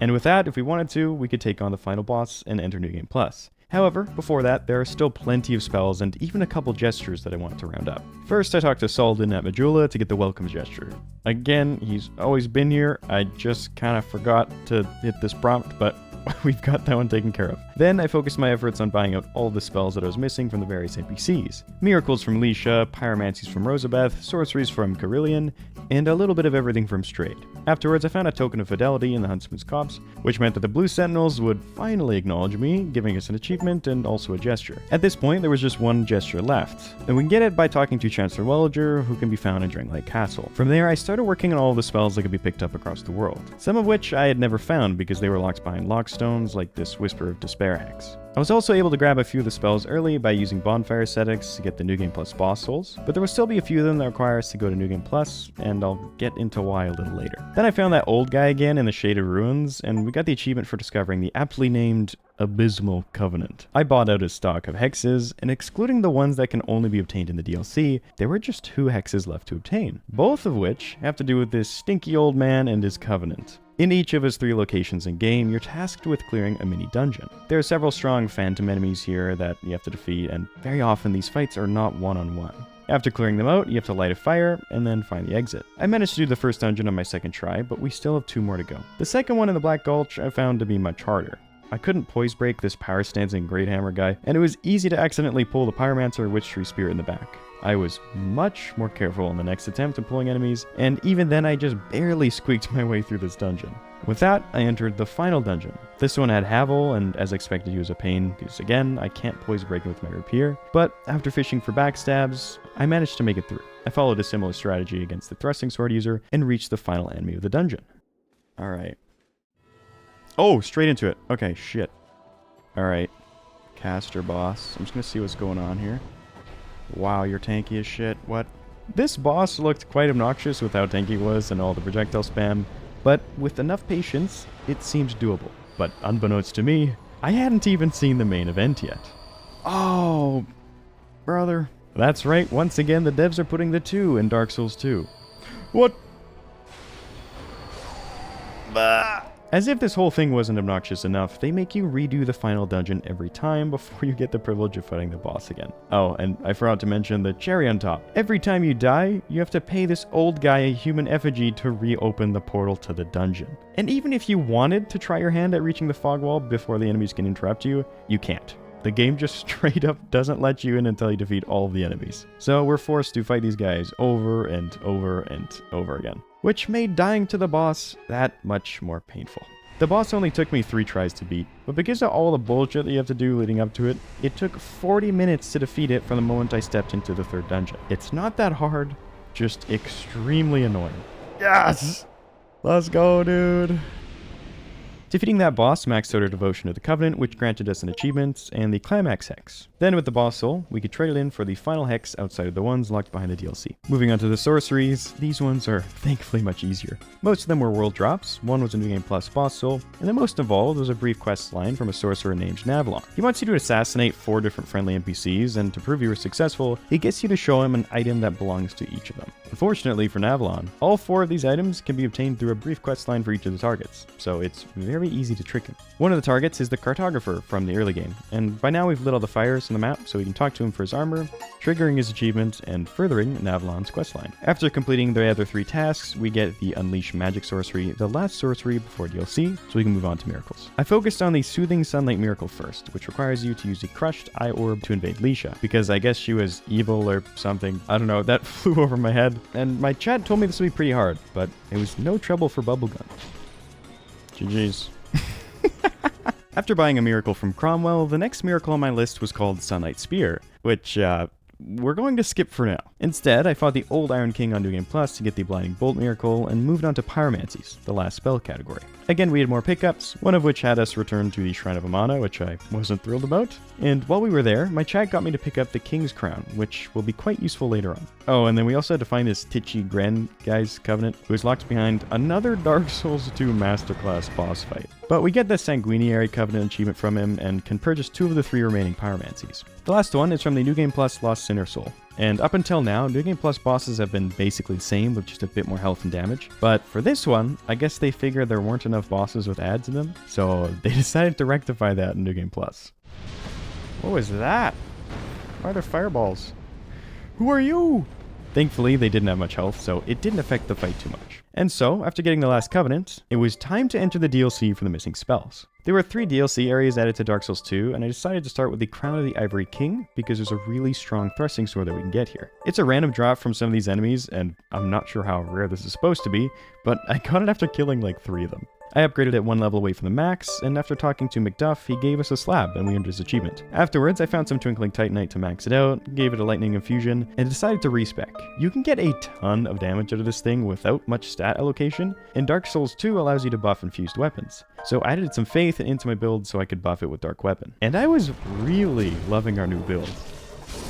And with that, if we wanted to, we could take on the final boss and enter New Game Plus. However, before that, there are still plenty of spells and even a couple gestures that I wanted to round up. First, I talked to Saladin at Majula to get the welcome gesture. Again, he's always been here, I just kind of forgot to hit this prompt, but we've got that one taken care of. Then I focused my efforts on buying out all the spells that I was missing from the various NPCs. Miracles from Leisha, Pyromancies from Rosabeth, Sorceries from Carillion, and a little bit of everything from Strayed. Afterwards, I found a token of fidelity in the Huntsman's Copse, which meant that the Blue Sentinels would finally acknowledge me, giving us an achievement and also a gesture. At this point, there was just one gesture left, and we can get it by talking to Chancellor Welliger, who can be found in Drangleic Castle. From there, I started working on all the spells that could be picked up across the world, some of which I had never found because they were locked behind lockstones like this Whisper of Despair axe. I was also able to grab a few of the spells early by using Bonfire Ascetics to get the New Game Plus boss souls, but there will still be a few of them that require us to go to New Game Plus, and I'll get into why a little later. Then I found that old guy again in the Shaded Ruins, and we got the achievement for discovering the aptly named Abysmal Covenant. I bought out his stock of hexes, and excluding the ones that can only be obtained in the DLC, there were just 2 hexes left to obtain, both of which have to do with this stinky old man and his covenant. In each of his 3 locations in-game, you're tasked with clearing a mini-dungeon. There are several strong phantom enemies here that you have to defeat, and very often these fights are not one-on-one. After clearing them out, you have to light a fire, and then find the exit. I managed to do the first dungeon on my second try, but we still have 2 more to go. The second one in the Black Gulch I found to be much harder. I couldn't poise break this power stance and great hammer guy, and it was easy to accidentally pull the Pyromancer or Witch Tree Spear in the back. I was much more careful in the next attempt at pulling enemies, and even then I just barely squeaked my way through this dungeon. With that, I entered the final dungeon. This one had Havel, and as expected he was a pain, because again, I can't poise break him with my rapier, but after fishing for backstabs, I managed to make it through. I followed a similar strategy against the thrusting sword user, and reached the final enemy of the dungeon. Alright. Oh, straight into it. Okay, shit. Alright. Caster boss. I'm just gonna see what's going on here. Wow, you're tanky as shit. What? This boss looked quite obnoxious with how tanky he was and all the projectile spam, but with enough patience, it seemed doable. But unbeknownst to me, I hadn't even seen the main event yet. Oh, brother. That's right, once again the devs are putting the 2 in Dark Souls 2. What? Bah. As if this whole thing wasn't obnoxious enough, they make you redo the final dungeon every time before you get the privilege of fighting the boss again. Oh, and I forgot to mention the cherry on top. Every time you die, you have to pay this old guy a human effigy to reopen the portal to the dungeon. And even if you wanted to try your hand at reaching the fog wall before the enemies can interrupt you, you can't. The game just straight up doesn't let you in until you defeat all of the enemies. So we're forced to fight these guys over and over and over again, which made dying to the boss that much more painful. The boss only took me 3 tries to beat, but because of all the bullshit that you have to do leading up to it, it took 40 minutes to defeat it from the moment I stepped into the 3rd dungeon. It's not that hard, just extremely annoying. Yes! Let's go, dude! Defeating that boss maxed out our devotion to the Covenant, which granted us an achievement, and the Climax Hex. Then with the boss soul, we could trade it in for the final hex outside of the ones locked behind the DLC. Moving on to the sorceries, these ones are thankfully much easier. Most of them were world drops, one was a New Game Plus boss soul, and then most involved was a brief quest line from a sorcerer named Navalon. He wants you to assassinate 4 different friendly NPCs, and to prove you were successful, he gets you to show him an item that belongs to each of them. Unfortunately for Navalon, all 4 of these items can be obtained through a brief quest line for each of the targets, so it's very easy to trick him. One of the targets is the cartographer from the early game, and by now we've lit all the fires on the map so we can talk to him for his armor, triggering his achievement and furthering Navalon's questline. After completing the other 3 tasks, we get the Unleash Magic sorcery, the last sorcery before DLC, so we can move on to miracles. I focused on the Soothing Sunlight miracle first, which requires you to use the Crushed Eye Orb to invade Leisha, because I guess she was evil or something. I don't know, that flew over my head, and my chat told me this would be pretty hard, but it was no trouble for Bubblegum. GG's. After buying a miracle from Cromwell, the next miracle on my list was called Sunlight Spear, which, we're going to skip for now. Instead, I fought the old Iron King on New Game Plus to get the Blinding Bolt miracle and moved on to Pyromancies, the last spell category. Again, we had more pickups, one of which had us return to the Shrine of Amana, which I wasn't thrilled about. And while we were there, my chat got me to pick up the King's Crown, which will be quite useful later on. Oh, and then we also had to find this Titchy Gren guy's Covenant, who is locked behind another Dark Souls 2 Masterclass boss fight. But we get the Sanguinary Covenant achievement from him and can purchase 2 of the 3 remaining Pyromancies. The last one is from the New Game Plus Lost Sinner Soul. And up until now, New Game Plus bosses have been basically the same with just a bit more health and damage. But for this one, I guess they figured there weren't enough bosses with ads in them, so they decided to rectify that in New Game Plus. What was that? Why are there fireballs? Who are you? Thankfully, they didn't have much health, so it didn't affect the fight too much. And so, after getting the last Covenant, it was time to enter the DLC for the missing spells. There were 3 DLC areas added to Dark Souls 2, and I decided to start with the Crown of the Ivory King, because there's a really strong thrusting sword that we can get here. It's a random drop from some of these enemies, and I'm not sure how rare this is supposed to be, but I got it after killing like 3 of them. I upgraded it 1 level away from the max, and after talking to Macduff, he gave us a slab and we earned his achievement. Afterwards, I found some Twinkling Titanite to max it out, gave it a lightning infusion, and decided to respec. You can get a ton of damage out of this thing without much stat allocation, and Dark Souls 2 allows you to buff infused weapons. So I added some faith into my build so I could buff it with Dark Weapon. And I was really loving our new build.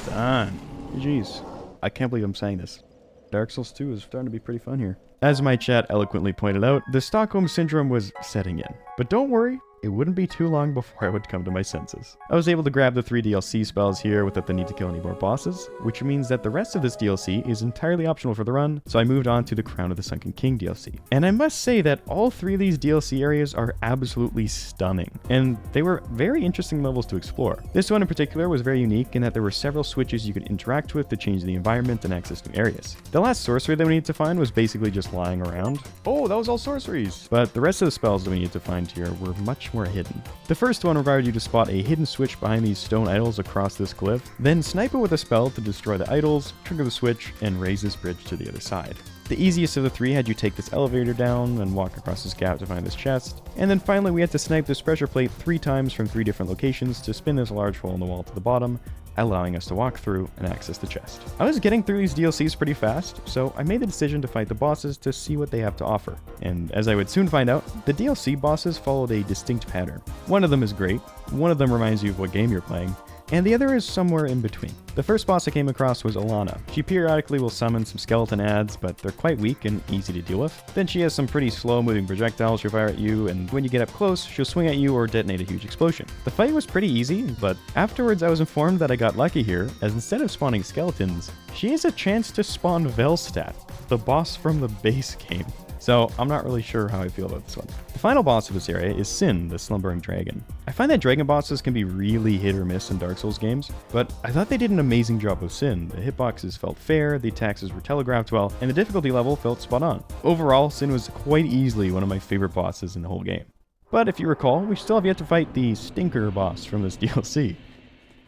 Done. Jeez. I can't believe I'm saying this. Dark Souls 2 is starting to be pretty fun here. As my chat eloquently pointed out, the Stockholm Syndrome was setting in. But don't worry, it wouldn't be too long before I would come to my senses. I was able to grab the 3 DLC spells here without the need to kill any more bosses, which means that the rest of this DLC is entirely optional for the run, so I moved on to the Crown of the Sunken King DLC. And I must say that all 3 of these DLC areas are absolutely stunning, and they were very interesting levels to explore. This one in particular was very unique in that there were several switches you could interact with to change the environment and access new areas. The last sorcery that we needed to find was basically just lying around. Oh, that was all sorceries! But the rest of the spells that we needed to find here were much more hidden. The first one required you to spot a hidden switch behind these stone idols across this cliff, then snipe it with a spell to destroy the idols, trigger the switch, and raise this bridge to the other side. The easiest of the 3 had you take this elevator down and walk across this gap to find this chest, and then finally we had to snipe this pressure plate 3 times from 3 different locations to spin this large hole in the wall to the bottom, allowing us to walk through and access the chest. I was getting through these DLCs pretty fast, so I made the decision to fight the bosses to see what they have to offer. And as I would soon find out, the DLC bosses followed a distinct pattern. One of them is great, one of them reminds you of what game you're playing, and the other is somewhere in between. The first boss I came across was Alana. She periodically will summon some skeleton adds, but they're quite weak and easy to deal with. Then she has some pretty slow-moving projectiles she'll fire at you, and when you get up close, she'll swing at you or detonate a huge explosion. The fight was pretty easy, but afterwards I was informed that I got lucky here, as instead of spawning skeletons, she has a chance to spawn Velstadt, the boss from the base game. So I'm not really sure how I feel about this one. The final boss of this area is Sin, the Slumbering Dragon. I find that dragon bosses can be really hit or miss in Dark Souls games, but I thought they did an amazing job with Sin. The hitboxes felt fair, the attacks were telegraphed well, and the difficulty level felt spot on. Overall, Sin was quite easily one of my favorite bosses in the whole game. But if you recall, we still have yet to fight the Stinker boss from this DLC.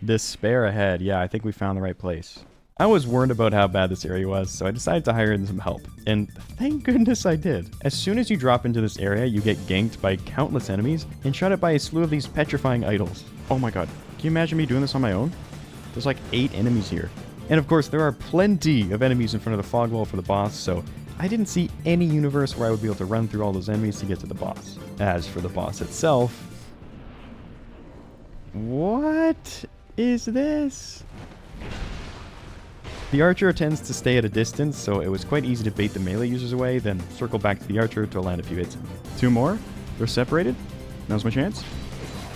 Despair ahead, yeah, I think we found the right place. I was warned about how bad this area was, so I decided to hire in some help. And thank goodness I did. As soon as you drop into this area, you get ganked by countless enemies and shot at by a slew of these petrifying idols. Oh my god, can you imagine me doing this on my own? There's like 8 enemies here. And of course, there are plenty of enemies in front of the fog wall for the boss, so I didn't see any universe where I would be able to run through all those enemies to get to the boss. As for the boss itself... What is this? The archer tends to stay at a distance, so it was quite easy to bait the melee users away, then circle back to the archer to land a few hits. 2 more? They're separated? Now's my chance.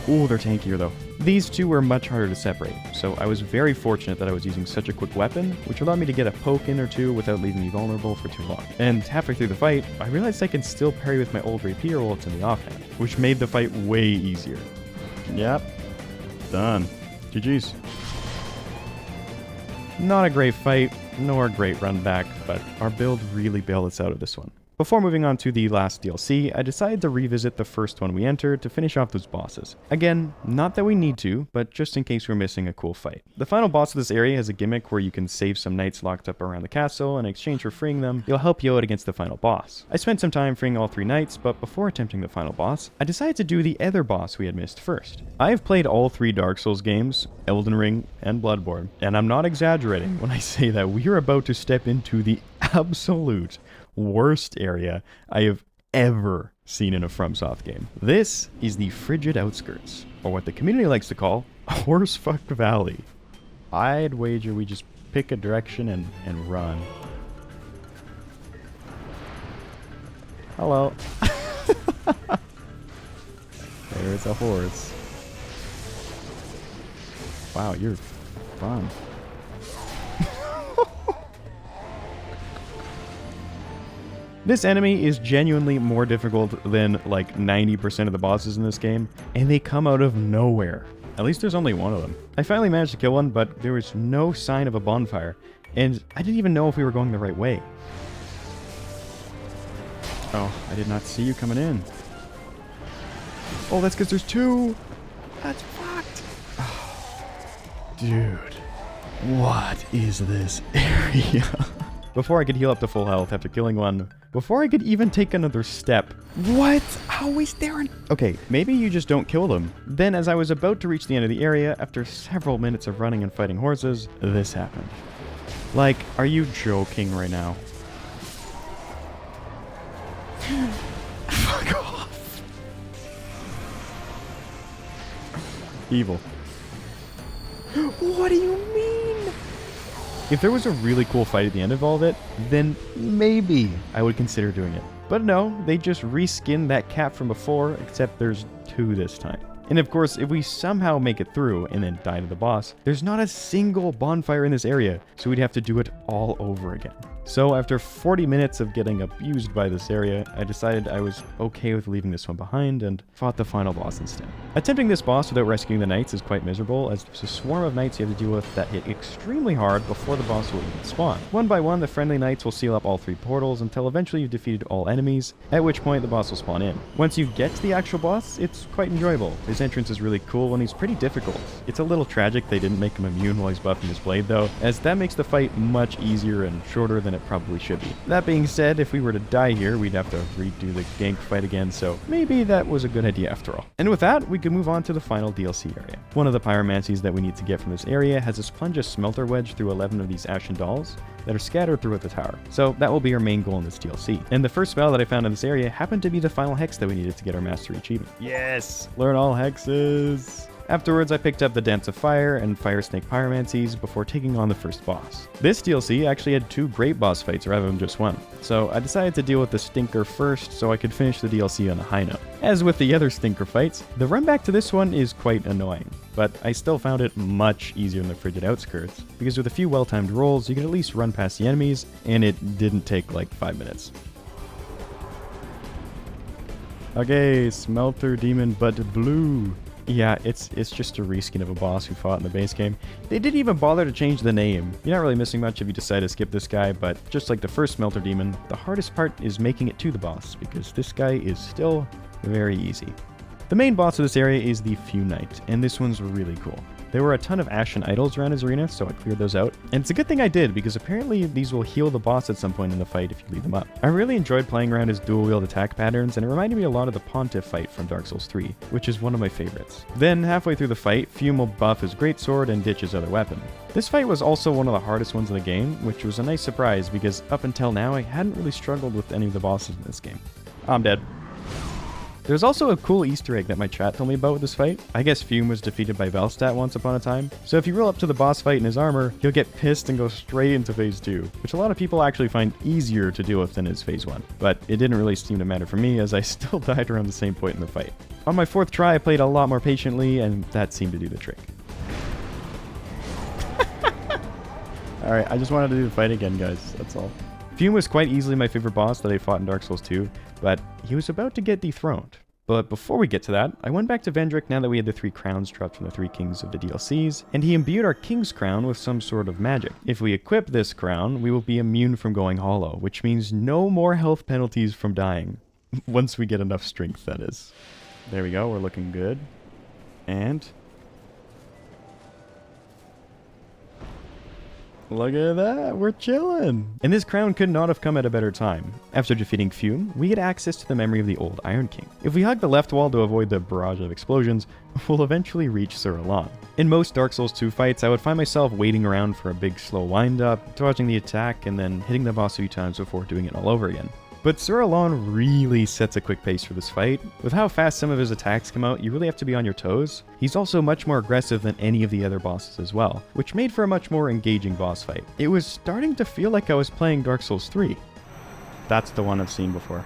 Ooh, they're tankier though. These two were much harder to separate, so I was very fortunate that I was using such a quick weapon, which allowed me to get a poke in or two without leaving me vulnerable for too long. And halfway through the fight, I realized I could still parry with my old rapier while it's in the offhand, which made the fight way easier. Yep. Done. GG's. Not a great fight, nor a great run back, but our build really bailed us out of this one. Before moving on to the last DLC, I decided to revisit the first one we entered to finish off those bosses. Again, not that we need to, but just in case we're missing a cool fight. The final boss of this area has a gimmick where you can save some knights locked up around the castle, and in exchange for freeing them, it'll help you out against the final boss. I spent some time freeing all 3 knights, but before attempting the final boss, I decided to do the other boss we had missed first. I have played all 3 Dark Souls games, Elden Ring, and Bloodborne, and I'm not exaggerating when I say that we are about to step into the absolute worst area I have ever seen in a FromSoft game. This is the Frigid Outskirts, or what the community likes to call Horsefuck Valley. I'd wager we just pick a direction and run. Hello. There's a horse. Wow, you're fun. This enemy is genuinely more difficult than like 90% of the bosses in this game, and they come out of nowhere. At least there's only one of them. I finally managed to kill one, but there was no sign of a bonfire, and I didn't even know if we were going the right way. Oh, I did not see you coming in. Oh, that's because there's 2! That's fucked! Oh, dude, what is this area? Before I could heal up to full health after killing one, before I could even take another step. What? How is there an... Okay, maybe you just don't kill them. Then as I was about to reach the end of the area, after several minutes of running and fighting horses, this happened. Like, are you joking right now? Fuck off. Evil. What do you mean? If there was a really cool fight at the end of all of it, then maybe I would consider doing it. But no, they just reskinned that cap from before, except there's 2 this time. And of course, if we somehow make it through and then die to the boss, there's not a single bonfire in this area, so we'd have to do it all over again. So after 40 minutes of getting abused by this area, I decided I was okay with leaving this one behind and fought the final boss instead. Attempting this boss without rescuing the knights is quite miserable, as there's a swarm of knights you have to deal with that hit extremely hard before the boss will even spawn. One by one, the friendly knights will seal up all 3 portals until eventually you've defeated all enemies, at which point the boss will spawn in. Once you get to the actual boss, it's quite enjoyable. His entrance is really cool and he's pretty difficult. It's a little tragic they didn't make him immune while he's buffing his blade though, as that makes the fight much easier and shorter than it probably should be. That being said, if we were to die here, we'd have to redo the gank fight again, so maybe that was a good idea after all. And with that, we can move on to the final DLC area. One of the pyromancies that we need to get from this area has us plunge a smelter wedge through 11 of these ashen dolls that are scattered throughout the tower. So that will be our main goal in this DLC. And the first spell that I found in this area happened to be the final hex that we needed to get our mastery achievement. Yes! Learn all hexes! Afterwards, I picked up the Dance of Fire and Fire Snake Pyromancies before taking on the first boss. This DLC actually had 2 great boss fights rather than just one, so I decided to deal with the Stinker first so I could finish the DLC on a high note. As with the other Stinker fights, the run back to this one is quite annoying, but I still found it much easier in the Frigid Outskirts, because with a few well-timed rolls, you can at least run past the enemies, and it didn't take like 5 minutes. Okay, Smelter Demon but blue. Yeah, it's just a reskin of a boss who fought in the base game. They didn't even bother to change the name. You're not really missing much if you decide to skip this guy, but just like the first Smelter Demon, the hardest part is making it to the boss, because this guy is still very easy. The main boss of this area is the Few Knight, and this one's really cool. There were a ton of ashen idols around his arena, so I cleared those out. And it's a good thing I did, because apparently these will heal the boss at some point in the fight if you leave them up. I really enjoyed playing around his dual-wield attack patterns, and it reminded me a lot of the Pontiff fight from Dark Souls 3, which is one of my favorites. Then, halfway through the fight, Fume will buff his greatsword and ditch his other weapon. This fight was also one of the hardest ones in the game, which was a nice surprise, because up until now I hadn't really struggled with any of the bosses in this game. I'm dead. There's also a cool Easter egg that my chat told me about with this fight. I guess Fume was defeated by Velstadt once upon a time. So if you roll up to the boss fight in his armor, he'll get pissed and go straight into phase 2, which a lot of people actually find easier to deal with than his phase 1. But it didn't really seem to matter for me, as I still died around the same point in the fight. On my 4th try, I played a lot more patiently, and that seemed to do the trick. Alright, I just wanted to do the fight again, guys. That's all. Fume was quite easily my favorite boss that I fought in Dark Souls 2, but he was about to get dethroned. But before we get to that, I went back to Vendrick now that we had the 3 crowns dropped from the 3 kings of the DLCs, and he imbued our king's crown with some sort of magic. If we equip this crown, we will be immune from going hollow, which means no more health penalties from dying. Once we get enough strength, that is. There we go, we're looking good. And look at that, we're chilling. And this crown could not have come at a better time. After defeating Fume, we get access to the memory of the old Iron King. If we hug the left wall to avoid the barrage of explosions, we'll eventually reach Sir Alon. In most Dark Souls 2 fights, I would find myself waiting around for a big slow wind-up, dodging the attack, and then hitting the boss a few times before doing it all over again. But Sir Alon really sets a quick pace for this fight. With how fast some of his attacks come out, you really have to be on your toes. He's also much more aggressive than any of the other bosses as well, which made for a much more engaging boss fight. It was starting to feel like I was playing Dark Souls 3. That's the one I've seen before.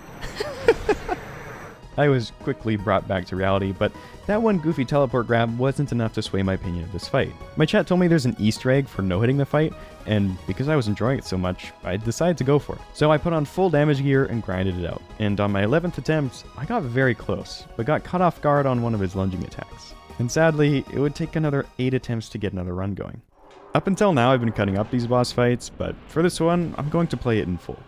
I was quickly brought back to reality, but that one goofy teleport grab wasn't enough to sway my opinion of this fight. My chat told me there's an Easter egg for no-hitting the fight, and because I was enjoying it so much, I decided to go for it. So I put on full damage gear and grinded it out. And on my 11th attempt, I got very close, but got caught off guard on one of his lunging attacks. And sadly, it would take another 8 attempts to get another run going. Up until now, I've been cutting up these boss fights, but for this one, I'm going to play it in full.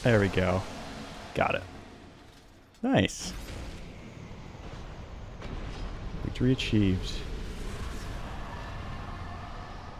There we go. Got it. Nice. Victory achieved.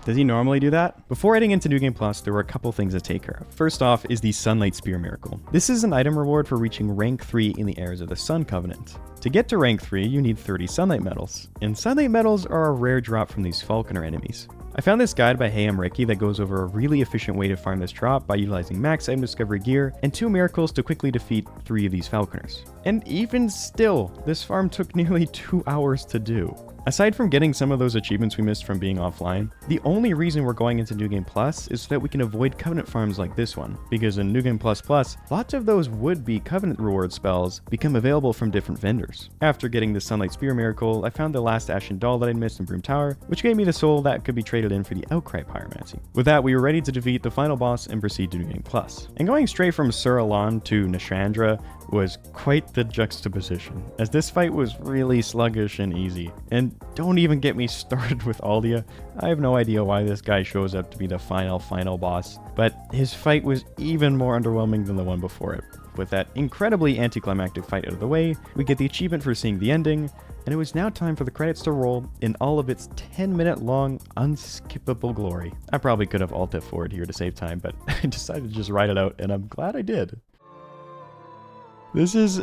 Does he normally do that? Before heading into New Game Plus, there were a couple things to take care of. First off is the Sunlight Spear Miracle. This is an item reward for reaching rank 3 in the Heirs of the Sun Covenant. To get to rank 3, you need 30 Sunlight Medals, and Sunlight Medals are a rare drop from these Falconer enemies. I found this guide by Hey I'm Ricky that goes over a really efficient way to farm this drop by utilizing max item discovery gear and 2 miracles to quickly defeat 3 of these Falconers. And even still, this farm took nearly 2 hours to do. Aside from getting some of those achievements we missed from being offline, the only reason we're going into New Game Plus is so that we can avoid Covenant farms like this one, because in New Game Plus, lots of those would-be Covenant reward spells become available from different vendors. bonfires. After getting the Sunlight Spear miracle, I found the last Ashen Doll that I'd missed in Broom Tower, which gave me the soul that could be traded in for the Outcry Pyromancy. With that, we were ready to defeat the final boss and proceed to New Game Plus. And going straight from Sur Alan to Nashandra was quite the juxtaposition, as this fight was really sluggish and easy. And don't even get me started with Aldia. I have no idea why this guy shows up to be the final boss, but his fight was even more underwhelming than the one before it. With that incredibly anticlimactic fight out of the way, we get the achievement for seeing the ending, and it was now time for the credits to roll in all of its 10-minute long, unskippable glory. I probably could have Alt F4'd here to save time, but I decided to just write it out, and I'm glad I did. This is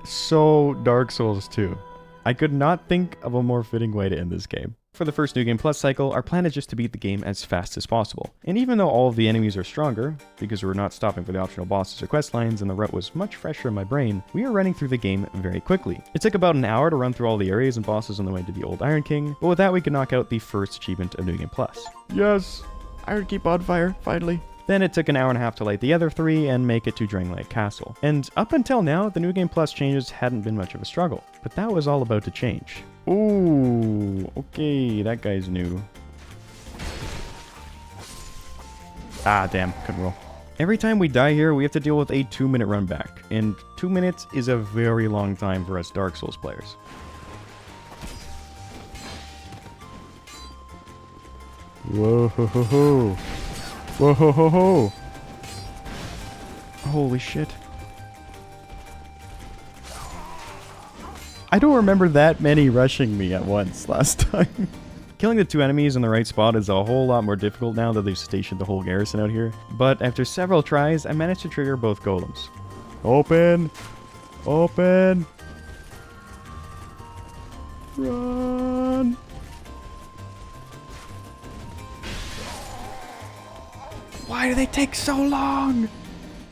so Dark Souls 2. I could not think of a more fitting way to end this game. For the first New Game Plus cycle, our plan is just to beat the game as fast as possible. And even though all of the enemies are stronger, because we're not stopping for the optional bosses or quest lines and the route was much fresher in my brain, we are running through the game very quickly. It took about an hour to run through all the areas and bosses on the way to the Old Iron King, but with that we could knock out the first achievement of New Game Plus. Yes! Iron Keep on fire, finally. Then it took an hour and a half to light the other three and make it to Drangleic Castle. And up until now, the New Game Plus changes hadn't been much of a struggle, but that was all about to change. Ooh, okay, that guy's new. Ah, damn, couldn't roll. Every time we die here, we have to deal with a 2-minute run back, and 2 minutes is a very long time for us Dark Souls players. Whoa ho ho ho. Whoa ho ho ho! Holy shit. I don't remember that many rushing me at once last time. Killing the 2 enemies in the right spot is a whole lot more difficult now that they've stationed the whole garrison out here, but after several tries, I managed to trigger both golems. Open! Open! Run! Why do they take so long?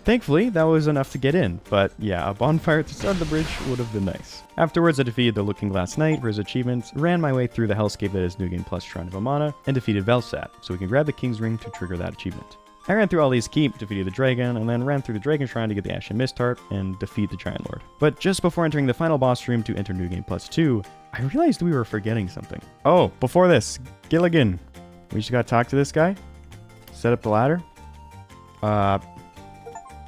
Thankfully, that was enough to get in, but yeah, a bonfire at the start of the bridge would have been nice. Afterwards, I defeated the Looking Glass Knight for his achievements, ran my way through the hellscape that is New Game Plus Shrine of Amana, and defeated Velsat, so we can grab the King's Ring to trigger that achievement. I ran through all these keep, defeated the dragon, and then ran through the Dragon Shrine to get the Ashen Mist Harp and defeat the Giant Lord. But just before entering the final boss room to enter New Game Plus 2, I realized we were forgetting something. Oh, before this, Gilligan. We just gotta talk to this guy, set up the ladder.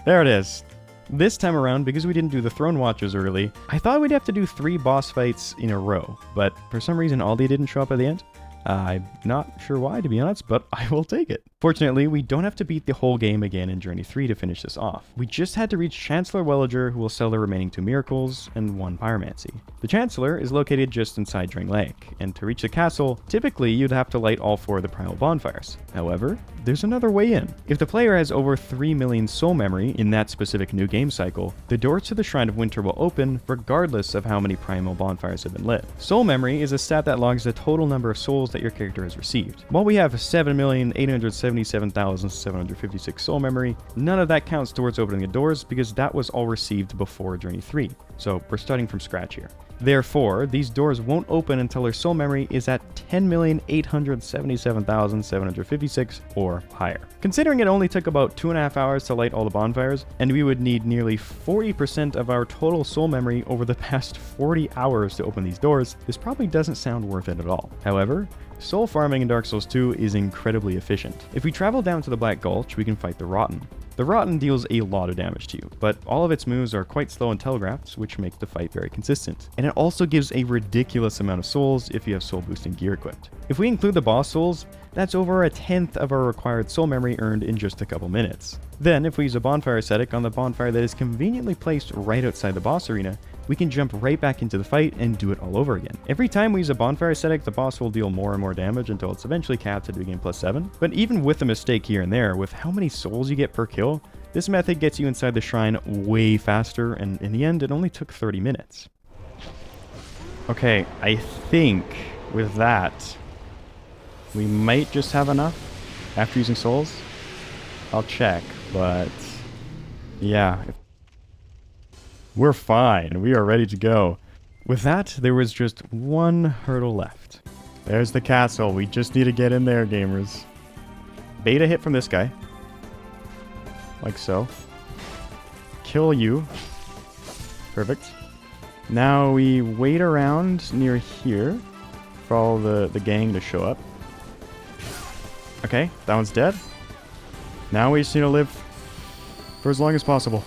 There it is. This time around, because we didn't do the Throne Watches early, I thought we'd have to do 3 boss fights in a row, but for some reason Aldi didn't show up at the end. I'm not sure why, to be honest, but I will take it. Fortunately, we don't have to beat the whole game again in Journey 3 to finish this off. We just had to reach Chancellor Welliger, who will sell the remaining 2 miracles and 1 pyromancy. The Chancellor is located just inside Drangleic, and to reach the castle, typically you'd have to light all 4 of the primal bonfires. However, there's another way in. If the player has over 3 million soul memory in that specific new game cycle, the doors to the Shrine of Winter will open regardless of how many primal bonfires have been lit. Soul memory is a stat that logs the total number of souls that your character has received. While we have 7,877,756 soul memory, none of that counts towards opening the doors because that was all received before Journey 3. So we're starting from scratch here. Therefore, these doors won't open until their soul memory is at 10,877,756 or higher. Considering it only took about 2.5 hours to light all the bonfires, and we would need nearly 40% of our total soul memory over the past 40 hours to open these doors, this probably doesn't sound worth it at all. However, soul farming in Dark Souls 2 is incredibly efficient. If we travel down to the Black Gulch, we can fight the Rotten. The Rotten deals a lot of damage to you, but all of its moves are quite slow and telegraphed, which makes the fight very consistent. And it also gives a ridiculous amount of souls if you have soul boosting gear equipped. If we include the boss souls, that's over 1/10 of our required soul memory earned in just a couple minutes. Then, if we use a bonfire ascetic on the bonfire that is conveniently placed right outside the boss arena, we can jump right back into the fight and do it all over again. Every time we use a bonfire ascetic, the boss will deal more and more damage until it's eventually capped at New Game Plus 7. But even with a mistake here and there, with how many souls you get per kill, this method gets you inside the shrine way faster, and in the end, it only took 30 minutes. Okay, I think with that, we might just have enough after using souls. I'll check, but yeah. We're fine. We are ready to go. With that, there was just one hurdle left. There's the castle. We just need to get in there, gamers. Beta hit from this guy. Like so. Kill you. Perfect. Now we wait around near here for all the gang to show up. Okay, that one's dead. Now we just need to live for as long as possible.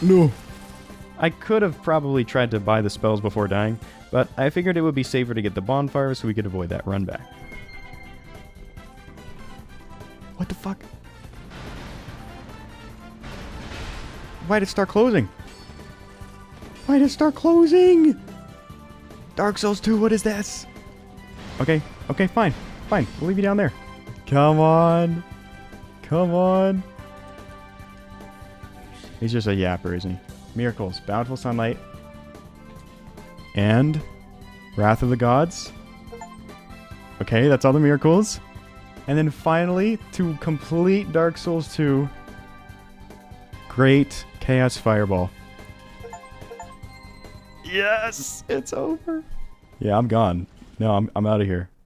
No. I could have probably tried to buy the spells before dying, but I figured it would be safer to get the bonfire so we could avoid that run back. What the fuck? Why did it start closing? Why did it start closing? Dark Souls 2, what is this? Okay, okay, fine. Fine, we'll leave you down there. Come on. Come on. He's just a yapper, isn't he? Miracles, bountiful sunlight, and Wrath of the Gods. Okay, that's all the miracles. And then finally, to complete Dark Souls 2, Great Chaos Fireball. Yes! It's over. Yeah, I'm gone. No, I'm out of here.